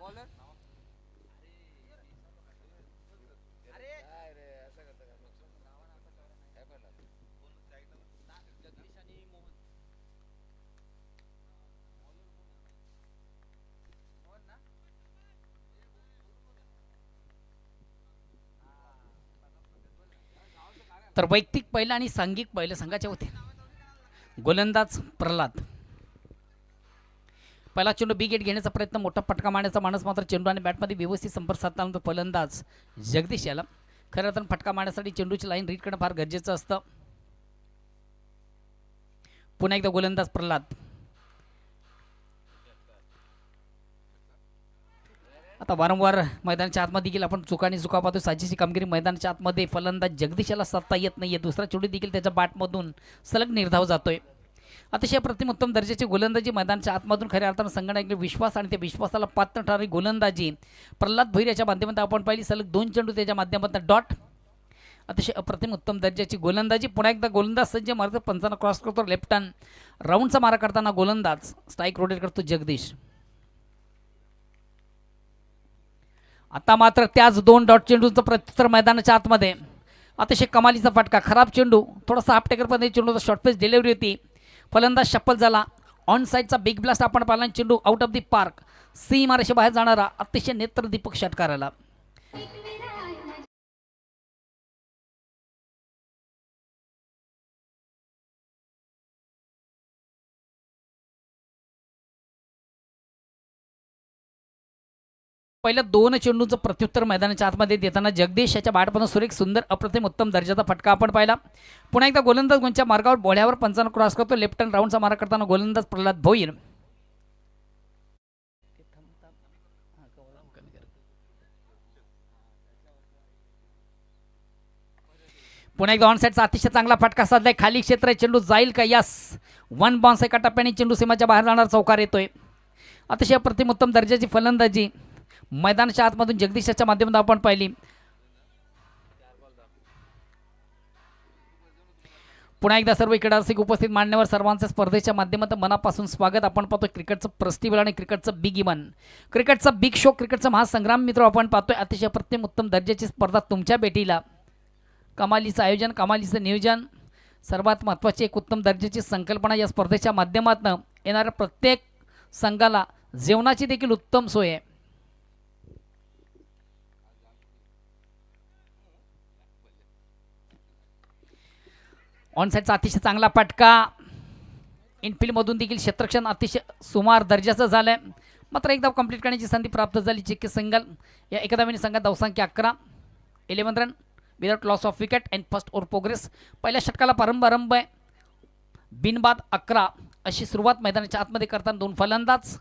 तर वैयक्तिक पहिलं आणि सांघिक पहिलं संघाच्या होते गोलंदाज प्रल्हाद. पहिला चेंडू बी गेट घेण्याचा प्रयत्न, मोठा फटका मारण्याचा माणूस मात्र चेंडू आणि बॅटमध्ये व्यवस्थित संपर्क साधल्यानंतर फलंदाज जगदीश याला. खरं तर फटका मारण्यासाठी चेंडूची लाईन रीड करणं फार गरजेचं असतं. पुन्हा एकदा गोलंदाज प्रल्हाद. आता वारंवार मैदानाच्या आतमध्ये देखील आपण चुकाने चुका पाहतो. साजेशी कामगिरी मैदानाच्या आतमध्ये फलंदाज जगदीश याला साधता येत नाहीये. दुसरा चेंडू देखील त्याच्या बॅटमधून सलग निर्धाव जातोय. अतिशय प्रतिम उत्तम दर्जाची गोलंदाजी मैदानाच्या आतमधून खऱ्या अर्थानं संघटनाकडे विश्वास आणि त्या विश्वासाला पात्र ठरणारी गोलंदाजी प्रल्हाद भोईर याच्या माध्यमातून आपण पाहिली. सलग 2 चेंडू त्याच्या माध्यमातून डॉट. अतिशय अप्रतिम उत्तम दर्जाची गोलंदाजी. पुन्हा एकदा गोलंदाज सज्ज मारतो, पंचांना क्रॉस करतो लेफ्ट टर्न. राऊंडचा मारा करताना गोलंदाज स्ट्राईक रोटेट करतो जगदीश. आता मात्र त्याच 2 डॉट चेंडूंचं प्रत्युत्तर मैदानाच्या आतमध्ये. अतिशय कमालीचा फटका, खराब चेंडू, थोडासा हाफ टेकरमध्ये चेंडूचा शॉर्ट पेस डिलिव्हरी होती. फलंदाज शप्पल झाला. ऑन साईडचा बिग ब्लास्ट आपण पाहिला. चेंडू आउट ऑफ दी पार्क, सी मारेशी बाहेर जाणारा अतिशय नेत्रदीपक षटकाराला. पहिल्या 2 चेंडूंचं प्रत्युत्तर मैदानाच्या आतमध्ये देताना जगदीश याच्या बॅटमधून सुरेख सुंदर अप्रतिम उत्तम दर्जाचा फटका आपण पाहिला. पुन्हा एकदा गोलंदाज गुंच्या मार्गावर बोळ्यावर पंचांना क्रॉस करतो लेफ्ट टर्न. राऊंडचा मारा करताना गोलंदाज प्रल्हाद भोईर. पुन्हा एकदा ऑन साईडचा अतिशय चांगला फटका साधलाय. खाली क्षेत्र आहे, चेंडू जाईल का? यस, 1 बाउन्स एका टप्प्याने चेंडू सीमाच्या बाहेर जाणार चौकार येतोय. अतिशय अप्रतिम उत्तम दर्जाची फलंदाजी मैदानाच्या आतमधून जगदीशाच्या माध्यमातून आपण पाहिली. पुन्हा एकदा सर्व क्रीडारसिक उपस्थित मान्यवर सर्वांचं स्पर्धेच्या माध्यमातून मनापासून स्वागत. आपण पाहतोय क्रिकेटचं फेस्टिवल आणि क्रिकेटचं बिग इव्हेंट, क्रिकेटचा बिग शो, क्रिकेटचा महासंग्राम मित्र आपण पाहतोय. अतिशय अप्रतिम उत्तम दर्जाची स्पर्धा तुमच्या भेटीला. कमालीचं आयोजन, कमालीचं नियोजन, सर्वात महत्त्वाची एक उत्तम दर्जाची संकल्पना. या स्पर्धेच्या माध्यमातून येणाऱ्या प्रत्येक संघाला जेवणाची देखील उत्तम सोय आहे. ऑन साईडचा अतिशय चांगला फटका, इनफिल्डमधून देखील क्षेत्ररक्षण अतिशय सुमार दर्जाचं झालंय. मात्र एकदा कंप्लीट करण्याची संधी प्राप्त झाली. चिक्की सिंगल या एकदावेळी संघात धावसंख्या 11, 11 run without loss of wicket and first over progress. पहिल्या षटकाला प्रारंभ आहे. बिनबाद 11 अशी सुरुवात मैदानाच्या आतमध्ये करताना 2 फलंदाज,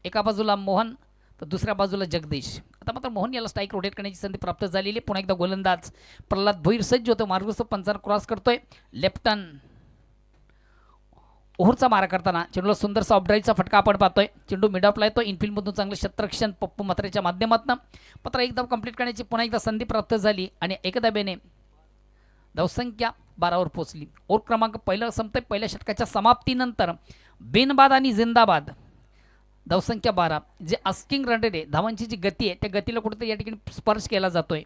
एका बाजूला मोहन तर दुसऱ्या बाजूला जगदीश. आता मात्र मोहन याला स्ट्राईक रोटेट करण्याची संधी प्राप्त झालेली. पुन्हा एकदा गोलंदाज प्रल्हाद भोईर सज्ज होतो. मार्गस्थ पंचांना क्रॉस करतोय लेफ्ट टर्न. ओव्हरचा मारा करताना चेंडूला सुंदरसा ऑफड्राईव्हचा फटका आपण पाहतोय. चेंडू मिड ऑफला येतो. इनफिल्डमधून चांगलं क्षेत्ररक्षण पप्पू म्हात्रेच्या माध्यमातून. मात्र एकदा कंप्लीट करण्याची पुन्हा एकदा संधी प्राप्त झाली आणि एकदाबेने धावसंख्या 12वर पोहोचली. ओव्हर क्रमांक पहिला संपतोय. पहिल्या षटकाच्या समाप्तीनंतर बिनबाद आणि जिंदाबाद धावसंख्या 12. जे आस्किंग रन रेट आहे, धावांची जी गती आहे, त्या गतीला कुठेतरी या ठिकाणी स्पर्श केला जातोय.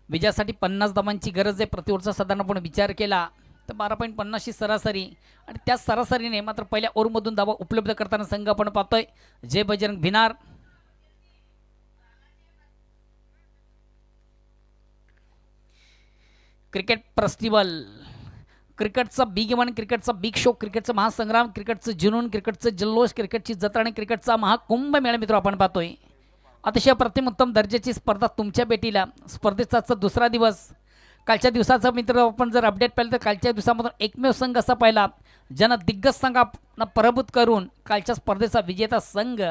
विजयासाठी 50 धावांची गरज आहे. प्रति ओव्हरचा साधारणपणे विचार केला तर 12.50 सरासरी आणि त्या सरासरीने मात्र पहिल्या ओव्हरमधून धावा उपलब्ध करताना संघ आपण पाहतोय जय बजरंग भिनार. क्रिकेट फेस्टिवल, क्रिकेटचा बिग इव्हेंट, क्रिकेटचा बिग शो, क्रिकेटचा महासंग्राम, क्रिकेटचं जुनून, क्रिकेटचं जल्लोष, क्रिकेटची जत्रा आणि क्रिकेटचा महाकुंभ मेळा मित्र आपण पाहतोय. अतिशय अप्रतिम उत्तम दर्जाची स्पर्धा तुमच्या भेटीला. स्पर्धेचा दुसरा दिवस. कालच्या दिवसाचा मित्र आपण जर अपडेट पाहिलं तर कालच्या दिवसामधून एकमेव संघ असा पाहिला ज्यानं दिग्गज संघांना पराभूत करून कालच्या स्पर्धेचा विजेता संघ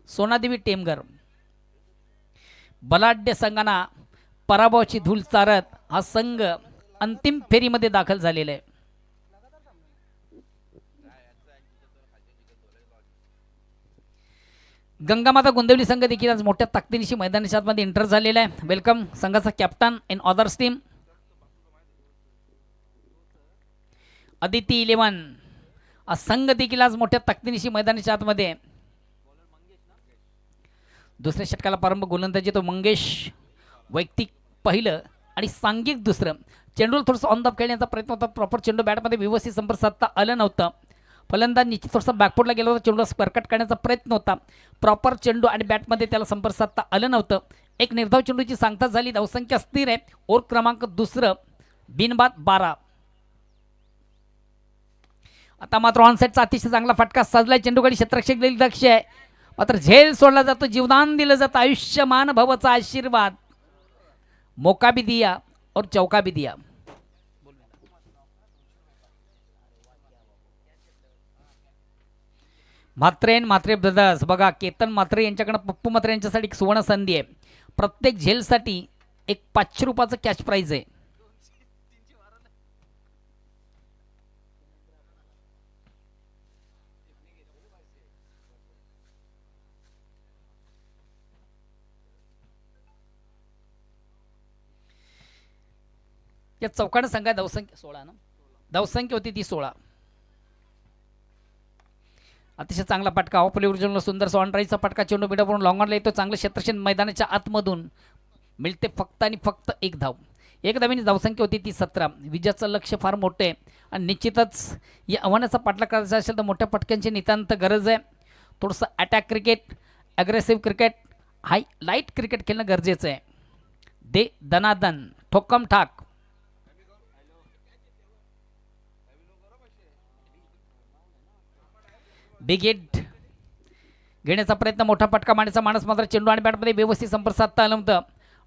सोनादेवी टेमघर बलाढ्य संघांना पराभवाची धूल चारत हा संघ अंतिम फेरीमध्ये दाखल झालेला आहे. गंगामाता गोंदिवली संघ देखील आज मोठ्या ताकदीनिशी मैदानाच्या आतमध्ये एंटर झालेला आहे. वेलकम संघाचा captain in others team Aditi 11. हा संघ देखील आज मोठ्या ताकदीनिशी मैदानाच्या आतमध्ये. दुसऱ्या षटकाला प्रारंभ गोलंदाजी तो मंगेश वैयक्तिक पहिलं आणि सांघिक दुसरं. चेंडूला थोडंसं ऑन द खेळण्याचा प्रयत्न होता. प्रॉपर चेंडू बॅटमध्ये व्यवस्थित संपर्क साधता आलं नव्हतं. फलंदाज निश्चित थोडासा बॅकफुटला गेला होता. चेंडूला स्पर्कट करण्याचा प्रयत्न होता. प्रॉपर चेंडू आणि बॅटमध्ये त्याला संपर्क साधता आलं नव्हतं. एक निर्धाव चेंडूची सांगता झाली. धावसंख्या स्थिर आहे. ओव्हर क्रमांक दुसरं बिनबाद 12. आता मात्र ऑनसाईडचा अतिशय चांगला फटका साजलाय. चेंडूकडे क्षेत्ररक्षक देखील लक्ष आहे. मात्र झेल सोडला जातो. जीवदान दिलं जातं. आयुष्यमान भवचा आशीर्वाद. मौका भी दिया और चौका भी दिया. म्हात्रे ब्रदर्स बघा, केतन म्हात्रे यांच्याकडे पप्पू म्हात्रे यांच्यासाठी एक सुवर्ण संधी आहे. प्रत्येक झेलसाठी एक 500 रुपयाचं कॅश प्राइज आहे. या चौकानं संघा धावसंख्या 16 ना, धावसंख्या होती ती 16. अतिशय चांगला फटका. ऑपलिव्हरला सुंदर सॉनराईजचा फटका. चेंडू बिडावरून लॉंगॉनला येतो. चांगलं क्षेत्रक्षण मैदानाच्या आतमधून मिळते फक्त आणि फक्त एक धाव. एक धावीने धावसंख्या होती ती 17. विजयाचं लक्ष फार मोठं आहे आणि निश्चितच या आव्हानाचा पाठलाग करायचा असेल तर मोठ्या फटक्यांची नितांत गरज आहे. थोडंसं अटॅक क्रिकेट, ॲग्रेसिव्ह क्रिकेट, हाय लाईट क्रिकेट खेळणं गरजेचं आहे. दे दनादन, ठोकम ठाक. बिग हिट घेण्याचा प्रयत्न. मोठा फटका मारण्याचा माणूस मात्र चेंडू आणि बॅटमध्ये व्यवस्थित संपर्क साधता आलं नव्हतं.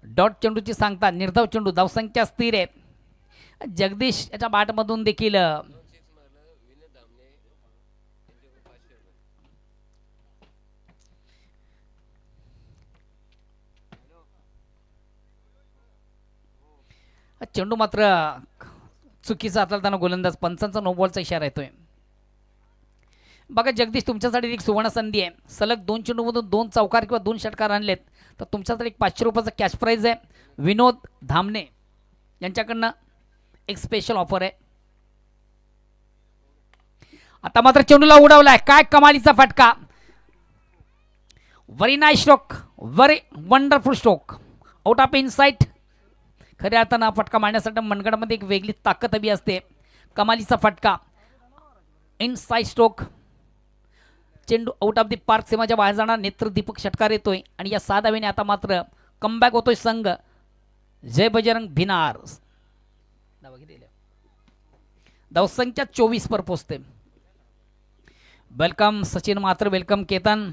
डॉट चेंडूची सांगता. निर्धाव चेंडू. धावसंख्या स्थिर आहे. जगदीश याच्या बॅटमधून देखील चेंडू मात्र चुकीचा हाताळताना गोलंदाज पंचांचा नो बॉलचा इशारा येतोय. बघा जगदीश, तुमच्यासाठी एक सुवर्ण संधी आहे. सलग 2 चेंडूमधून 2 चौकार किंवा 2 षटकार आणलेत तर तुमच्यासाठी एक 500 रुपयाचा कॅश प्राइज आहे. विनोद धामणे यांच्याकडनं एक स्पेशल ऑफर आहे. आता मात्र चेंडूला उडवलाय. काय कमालीचा फटका. Very nice stroke, very wonderful stroke. Out of insight. खऱ्या अर्थानं हा फटका मारण्यासाठी मनगडामध्ये एक वेगळी ताकद हवी असते. कमालीचा फटका. Inside stroke. चेंडू आउट ऑफ दी पार्क सीमाच्या बाहेर जाणार. नेत्र दीपक षटकार येतोय आणि या 6 धावेने आता मात्र कमबॅक होतोय संघ जय बजरंग भिनार. धावसंख्या 24 पर पोहोचते. वेलकम सचिन मात्र, वेलकम केतन.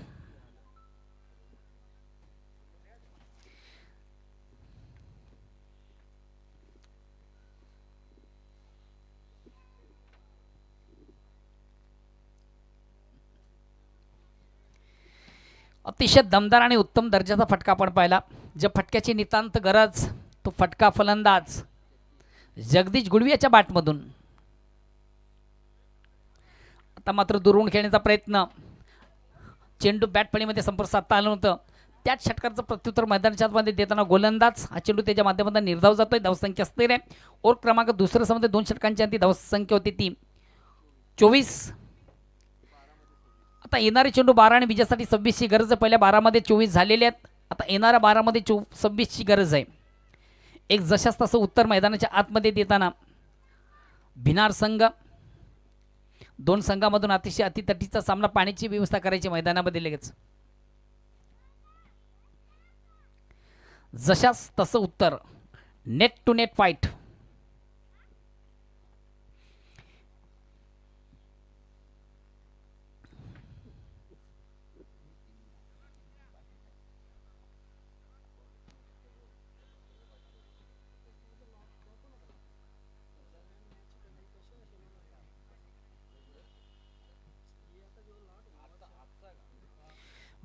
अतिशय दमदार आणि उत्तम दर्जाचा फटका आपण पाहिला. ज्या फटक्याची नितांत गरज तो फटका फलंदाज जगदीश गुडवी याच्या बॅटमधून. आता मात्र दुरून खेळण्याचा प्रयत्न. चेंडू बॅट फळीमध्ये संपर्क साधता आलं नव्हतं. त्याच षटकाचं प्रत्युत्तर मैदानाच्या आतमध्ये देताना गोलंदाज हा चेंडू त्याच्या माध्यमातून निर्धाव जातोय. धावसंख्या स्थिर आहे. ओव्हर क्रमांक दुसरं समोर 2 षटकांची अंती धावसंख्या होती ती 24. आता येणारे चेंडू 12 आणि विजयासाठी 26 ची गरज आहे. पहिल्या 12 मध्ये 24 झालेले आहेत. आता येणाऱ्या 12 मध्ये 26 ची गरज आहे. एक जशास तसं उत्तर मैदानाच्या आतमध्ये देताना भिनार संघ 2 संघामधून अतिशय अतितटीचा सामना. पाण्याची व्यवस्था करायची मैदानामध्ये लगेच. जशास तसं उत्तर. Net to net fight.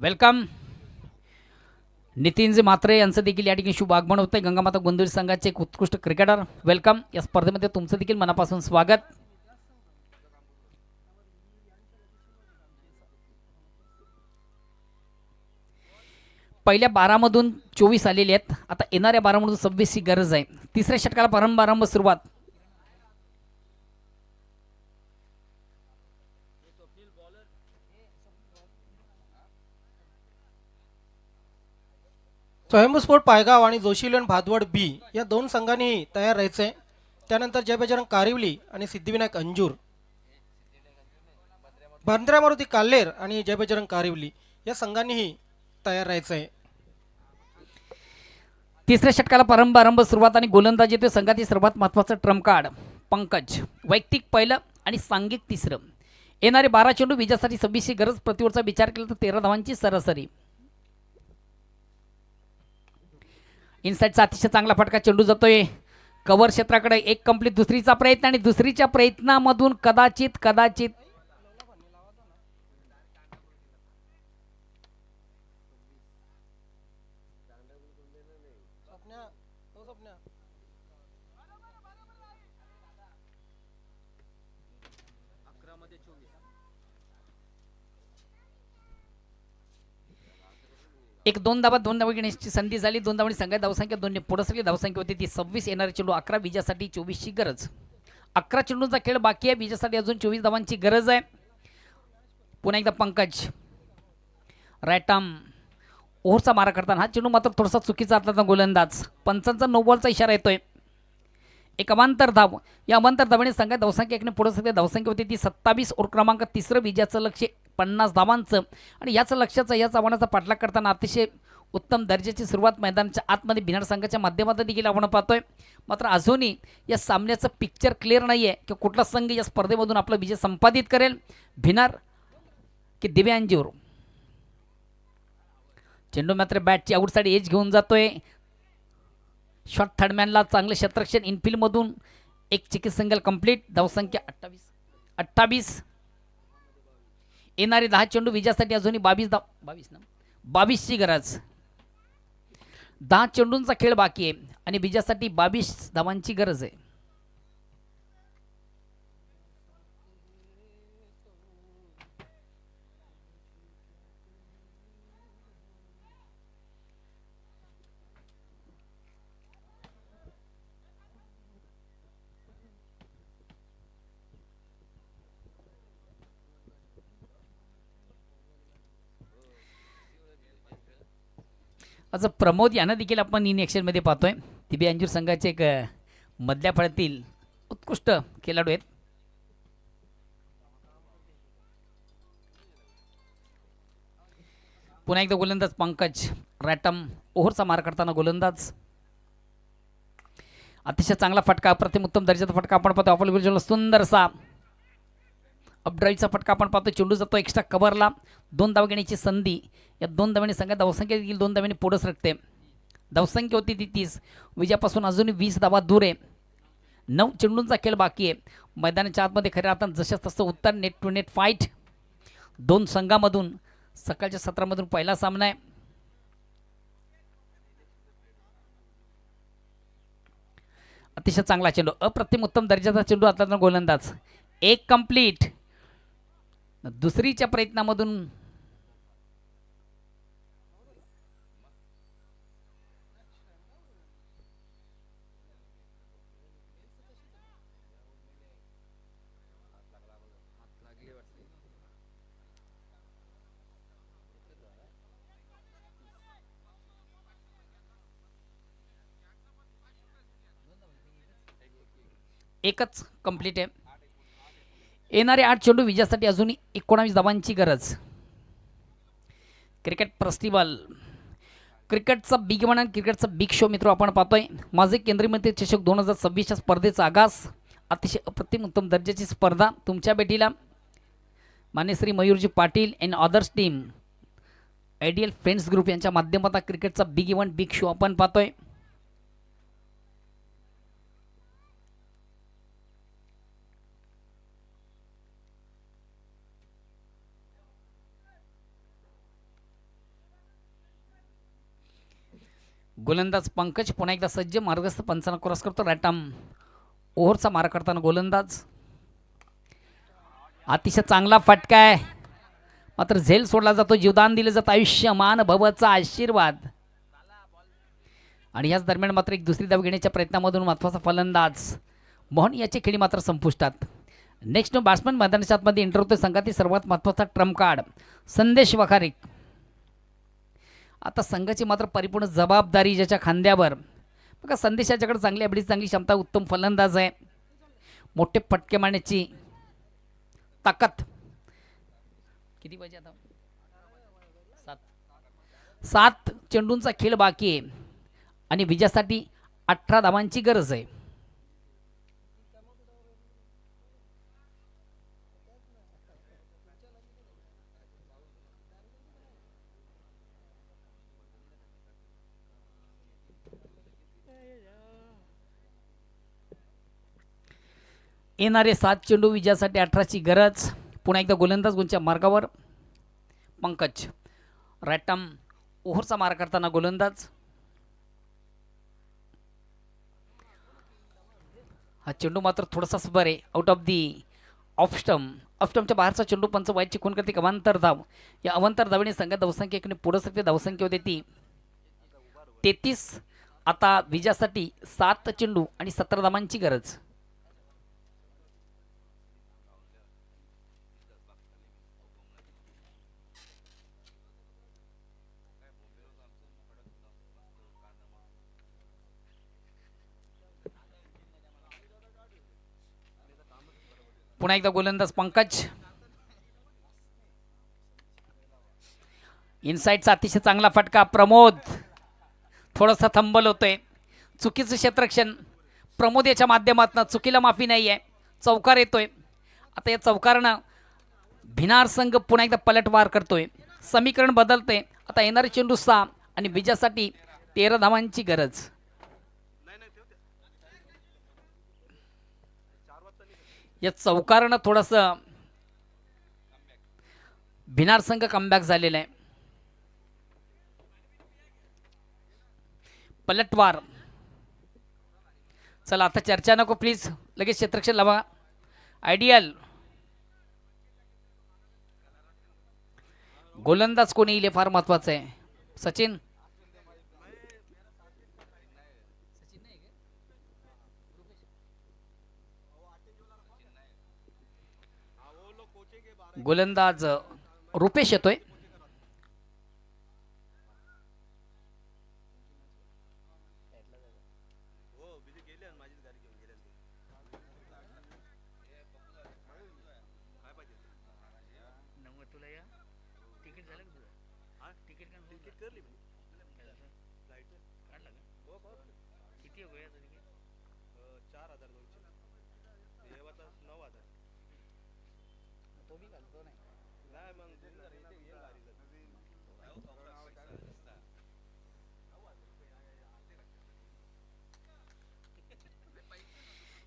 Welcome Nitinji Mhatre यांचं देखील या ठिकाणी शुभ आगमन होतं आहे. गंगामाता गोंदिवली संघाचे एक उत्कृष्ट क्रिकेटर. वेलकम. या स्पर्धेमध्ये तुमचं देखील मनापासून स्वागत. पहिल्या 12 मधून 24 आलेले आहेत. आता येणाऱ्या 12 मधून 26 ची गरज आहे. तिसऱ्या षटकाला प्रारंभ सुरुवात. स्वयंभूस्फोट पायगाव आणि जोशीलन भादवड बी या 2 संघांनी तयार राहायचे. त्यानंतर जय बजरंग कारिवली आणि सिद्धिविनायक अंजूर बंद्रा मारुती काल्हेर आणि जय बजरंग कारिवली या संघांनीही तयार राहायचं आहे. तिसऱ्या षटकाला प्रारंभ सुरुवात आणि गोलंदाजी येतोय संघातील सर्वात महत्त्वाचं ट्रम्प कार्ड पंकज. वैयक्तिक पहिलं आणि सांघिक तिसरं. येणारे 12 चेंडू विजयासाठी 26ची गरज. प्रतिवरचा विचार केला तर 13 धावांची सरासरी. इनसाईडचा अतिशय चांगला फटका. चेंडू जातोय कव्हर क्षेत्राकडे. एक कंप्लीट. दुसरीचा प्रयत्न आणि दुसरीच्या प्रयत्नामधून कदाचित एक 2 धावा 2 धावा घेण्याची संधी झाली. 2 धावांनी संघात धावसंख्या 2 ने पुढे सरकली. धावसंख्या होती ती 26. येणारे चेंडू 11. विजयासाठी 24ची गरज. 11 चेंडूंचा खेळ बाकी आहे. विजयासाठी अजून 24 धावांची गरज आहे. पुन्हा एकदा पंकज राईट आर्म ओव्हरचा मारा करताना हा चेंडू मात्र थोडासा चुकीचा हाताचा गोलंदाज. पंचांचा नो बॉलचा इशारा येतोय. एक अवांतर धाव. या अवांतर धावाने संघात धावसंख्या 1 ने पुढे सरकली. धावसंख्या होती ती 27. ओव्हर क्रमांक 3. विजयाचं लक्ष्य 50 धावांचं आणि याच लक्ष्याचा याच आव्हानाचा पाठलाग करताना अतिशय उत्तम दर्जाची सुरुवात मैदानाच्या आतमध्ये भिनार संघाच्या माध्यमातून देखील आपण पाहतोय. मात्र अजूनही या सामन्याचं पिक्चर क्लिअर नाही आहे की कुठला संघ या स्पर्धेमधून आपला विजय संपादित करेल. भिनार की दिव्यांजूर. चेंडू मात्र बॅटची आउटसाईड एज घेऊन जातोय. शॉट थर्डमॅनला चांगलं क्षेत्ररक्षण इनफिल्डमधून. एक चिकी सिंगल कंप्लीट. धावसंख्या 28. येणारे 10 चेंडू विजयासाठी अजूनही 22ची गरज. 10 चेंडूंचा खेळ बाकी आहे आणि विजयासाठी 22 धावांची गरज आहे. आज प्रमोद यांना देखील आपण इन ॲक्शनमध्ये पाहतोय. दिव्यांजूर संघाचे एक मधल्या फळ्यातील उत्कृष्ट खेळाडू आहेत. पुन्हा एकदा गोलंदाज पंकज. रॅटम ओव्हरचा मार करताना गोलंदाज. अतिशय चांगला फटका. अप्रतिम उत्तम दर्जाचा फटका आपण पाहतो. ऑफल सुंदरसा अपड्राईव्हचा फटका आपण पाहतो. चेंडू जातो एक्स्ट्रा कव्हरला. 2 धावा घेण्याची संधी. या 2 धावांनी संघात धावसंख्या देखील 2 धावांनी पुढे सरकते. धावसंख्या होती ती 30. विजयापासून अजूनही 20 धावा दूर आहे. 9 चेंडूंचा खेळ बाकी आहे. मैदानाच्या आतमध्ये खऱ्या अर्थानं जसं तसं उत्तर नेट टू नेट फाईट. 2 संघामधून सकाळच्या सत्रामधून पहिला सामना आहे. अतिशय चांगला चेंडू. अप्रतिम उत्तम दर्जाचा चेंडू आता गोलंदाज. एक कंप्लीट. दुसरीच्या प्रयत्नामधून एकच कंप्लीट आहे. येणारे 8 चेंडू विजयासाठी अजूनही 19 धावांची गरज. Cricket festival. क्रिकेटचा बिग वन आणि क्रिकेटचा बिग शो मित्र आपण पाहतोय. माझे केंद्रीय मंत्री चषक 2026च्या स्पर्धेचा आगास. अतिशय अप्रतिम उत्तम दर्जाची स्पर्धा तुमच्या भेटीला. मान्य Shri Mayurji Patil and others team ideal friends group यांच्या माध्यमातून क्रिकेटचा बिग इव्हेंट बिग शो आपण पाहतोय. गोलंदाज पंकज पुन्हा एकदा सज्ज. मार्गस्थ पंचांना क्रॉस करतो. रॅटम ओव्हरचा मारा करताना गोलंदाज. अतिशय चांगला फटका आहे. मात्र झेल सोडला जातो. जीवदान दिलं जातं. आयुष्यमान भवचा आशीर्वाद. आणि याच दरम्यान मात्र एक दुसरी धाव घेण्याच्या प्रयत्नामधून महत्त्वाचा फलंदाज मोहन याची खेळी मात्र संपुष्टात. नेक्स्ट बॅट्समन मैदानाच्या आतमध्ये एंटर होतोय. संघातील सर्वात महत्त्वाचा ट्रम्प कार्ड संदेश वखारे. आता संघाची मात्र परिपूर्ण जबाबदारी ज्याच्या खांद्यावर. बघा संदेशाच्याकडे चांगली अबडी चांगली क्षमता. उत्तम फलंदाज आहे. मोठे फटके मारण्याची ताकद किती पाहिजे आता 7 चेंडूंचा खेळ बाकी आहे आणि विजयासाठी 18 धावांची गरज आहे. येणारे 7 चेंडू विजयासाठी 18ची गरज. पुन्हा एकदा गोलंदाज गुंच्या मार्गावर पंकज. रायटम ओव्हरचा मार करताना गोलंदाज. हा चेंडू मात्र थोडासा बरे आउट ऑफ दी ऑफ स्टंपच्या बाहेरचा चेंडू पंच वाईट चिकून करते अवांतर धाव. या अवांतर धावेने संघात धावसंख्या एकीने पुढे सकते. धावसंख्या होते ती 33. आता विजयासाठी 7 चेंडू आणि 17 धावांची गरज. पुन्हा एकदा गोलंदाज पंकज. इनसाइडचा अतिशय चांगला फटका. प्रमोद थोडासा थंबल होतोय. चुकीचं क्षेत्ररक्षण प्रमोद याच्या माध्यमातून. चुकीला माफी नाही आहे. चौकार येतोय. आता या चौकारानं भिनार संघ पुन्हा एकदा पलटवार करतोय. समीकरण बदलते. आता येणारे चेंडू 6 आणि विजयासाठी 13 धावांची गरज. या चौकारानं थोडंसं भिनार संघ कमबॅक झालेला आहे. पलटवार. चला आता चर्चा नको प्लीज. लगेच क्षेत्ररक्षण लावा. आयडियल गोलंदाज कोणी येईल हे फार महत्वाचं आहे. सचिन. गोलंदाज रुपेश येतोय.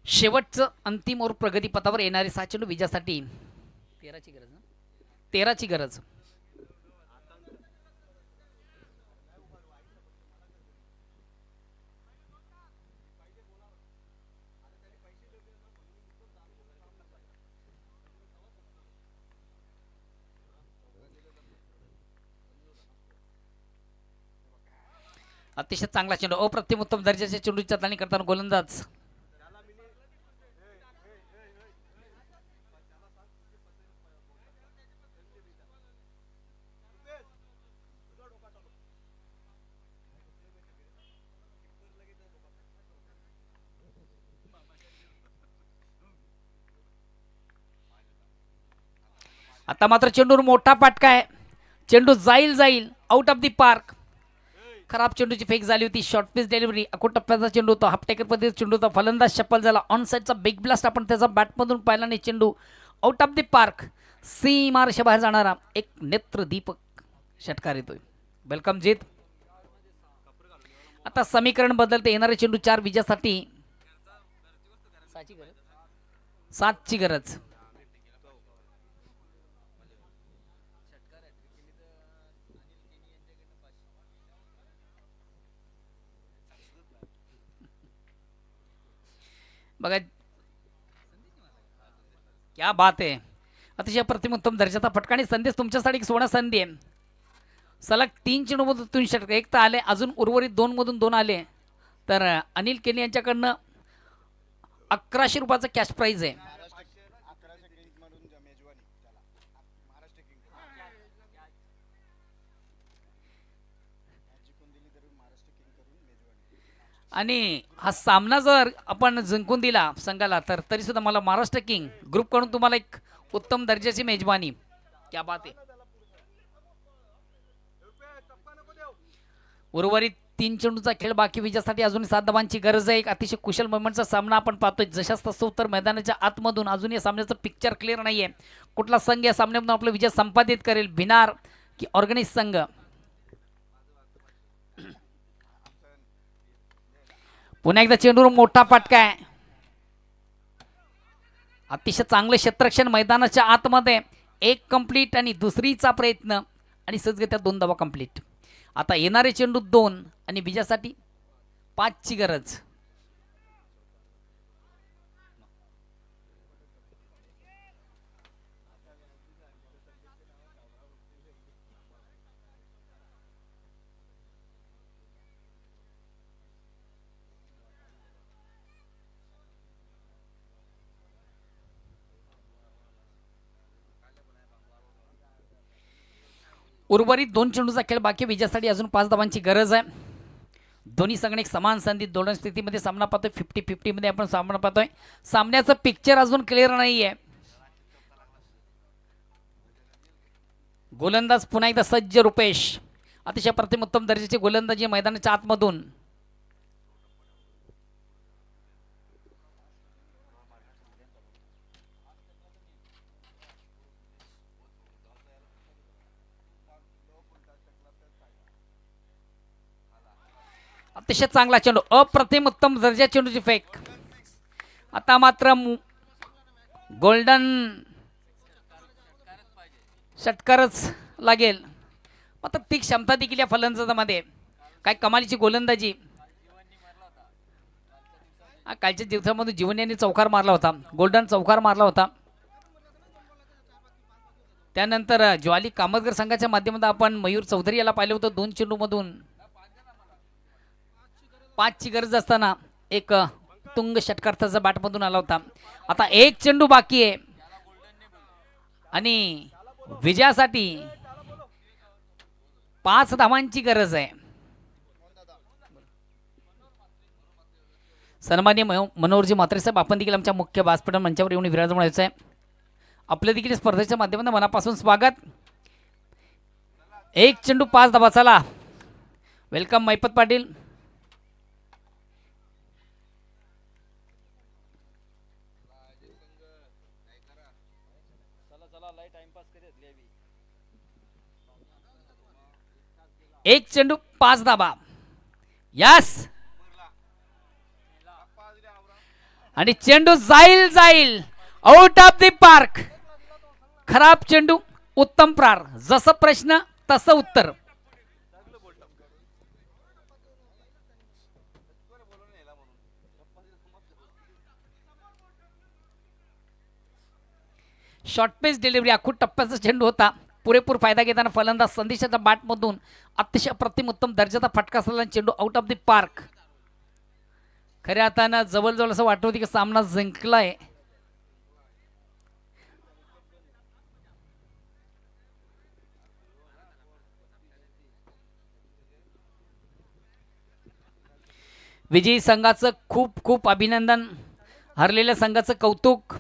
शेवटचं अंतिम और प्रगतीपथावर येणारे 7 चेंडू विजयासाठी 13ची गरज ना. 13ची गरज. अतिशय चांगला चेंडू. अप्रतिम उत्तम दर्जाच्या चेंडूची चाचणी करताना गोलंदाज. आता मात्र चेंडूवर मोठा फटका आहे. चेंडू जाईल आउट ऑफ दी पार्क. खराब चेंडूची फेक झाली होती. Short pitch delivery. अको टप्प्याचा चेंडू होता. हाफ टेकर पद्धतीचा चेंडू होता. फलंदाज चप्पल झाला. ऑन साईडचा बिग ब्लास्ट आपण त्याचा बॅटमधून पाहिला नाही. चेंडू आउट ऑफ दी पार्क. सीमारेषा बाहेर जाणारा एक नेत्रदीपक षटकार येतोय. वेलकम जीत. आता समीकरण बदलते. येणारे चेंडू 4 विजयासाठी 7ची गरज. बघा क्या बात आहे. अतिशय प्रतिमोत्तम दर्जाचा फटका आणि संदेश तुमच्यासाठी एक सोळा संधी आहे. सलग 3 चेंडूमधून 3 षटक. एक तर आले. अजून उर्वरित 2 मधून 2 आले. तर अनिल केनी यांच्याकडनं 1100 रुपयाचं कॅश प्राइज आहे. आणि हा सामना जर आपण जिंकून दिला संघाला तर तरी सुद्धा मला महाराष्ट्र किंग ग्रुपकडून तुम्हाला एक उत्तम दर्जाची मेजबानी क्या बात आहे. उर्वरित 3 चेंडूचा खेळ बाकी विजयासाठी अजूनही 7 धावांची गरज आहे. एक अतिशय कुशल मोमेंटचा सामना आपण पाहतोय. जशाच तसं उत्तर मैदानाच्या आतमधून अजून या सामन्याचं पिक्चर क्लिअर नाहीये. कुठला संघ या सामन्यामधून आपला विजय संपादित करेल, भिनार की ऑर्गनाइज संघ. पुन्हा एकदा चेंडूवर मोठा फटका आहे. अतिशय चांगलं क्षेत्ररक्षण मैदानाच्या आतमध्ये. एक कंप्लीट आणि दुसरीचा प्रयत्न आणि सहजगत्या 2 धावा कंप्लीट. आता येणारे चेंडू 2 आणि विजयासाठी 5 ची गरज. उर्वरित 2 चेंडूचा खेळ बाकी विजयासाठी अजून 5 धावांची गरज आहे. दोन्ही संघ एक समान संधी दोलन स्थितीमध्ये सामना पाहतोय. 50-50 मध्ये आपण सामना पाहतोय. सामन्याचं पिक्चर अजून क्लिअर नाहीये. गोलंदाज पुन्हा एकदा सज्ज रुपेश. अतिशय प्रतिमोत्तम दर्जाचे गोलंदाजी मैदानाच्या आतमधून. अतिशय चांगला चेंडू, अप्रतिम उत्तम दर्जा चेंडूची फेक. आता मात्र गोल्डन षटकारच लागेल. मात्र ती क्षमता देखील या फलंदाजामध्ये. काय कमालीची गोलंदाजी. कालच्या दिवसामध्ये जीवन यांनी चौकार मारला होता, गोल्डन चौकार मारला होता. त्यानंतर ज्वाली कामतगर संघाच्या माध्यमातून आपण मयूर चौधरी याला पाहिलं होतं. 2 चेंडूमधून 5 ची गरज असताना एक तुंग षटकार्थाचा बॅटमधून आला होता. आता 1 चेंडू बाकी आहे आणि विजयासाठी 5 धावांची गरज आहे. सन्माननीय मनोहरजी म्हात्रे साहेब, आपण देखील आमच्या मुख्य व्यासपीठ मंचावर येऊन विराजमान व्हायचं आहे. आपल्या देखील स्पर्धेच्या माध्यमातून मनापासून स्वागत. 1 चेंडू 5 धावा. चला वेलकम मैपत पाटील. एक चेंडू 5 धाबा. यस, आणि चेंडू जाईल जाईल आउट ऑफ द पार्क. खराब चेंडू उत्तम प्रार. जसं प्रश्न तसं उत्तर. शॉर्ट पेस डिलिव्हरी आखूड टप्प्याचा चेंडू होता. पुरेपूर फायदा घेताना फलंदाज संदेशाच्या बॅटमधून अतिशय प्रतिम उत्तम दर्जाचा फटका असलेला चेंडू आउट ऑफ द पार्क. खऱ्या अर्थानं जवळजवळ असं वाटत होती की सामना जिंकलाय. विजयी संघाचं खूप खूप अभिनंदन. हरलेल्या संघाचं कौतुक.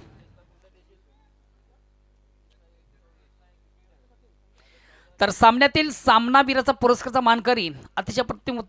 तर सामन्यातील सामनावीराचा पुरस्काराचा मानकरी अतिशय प्रतिम उत्तम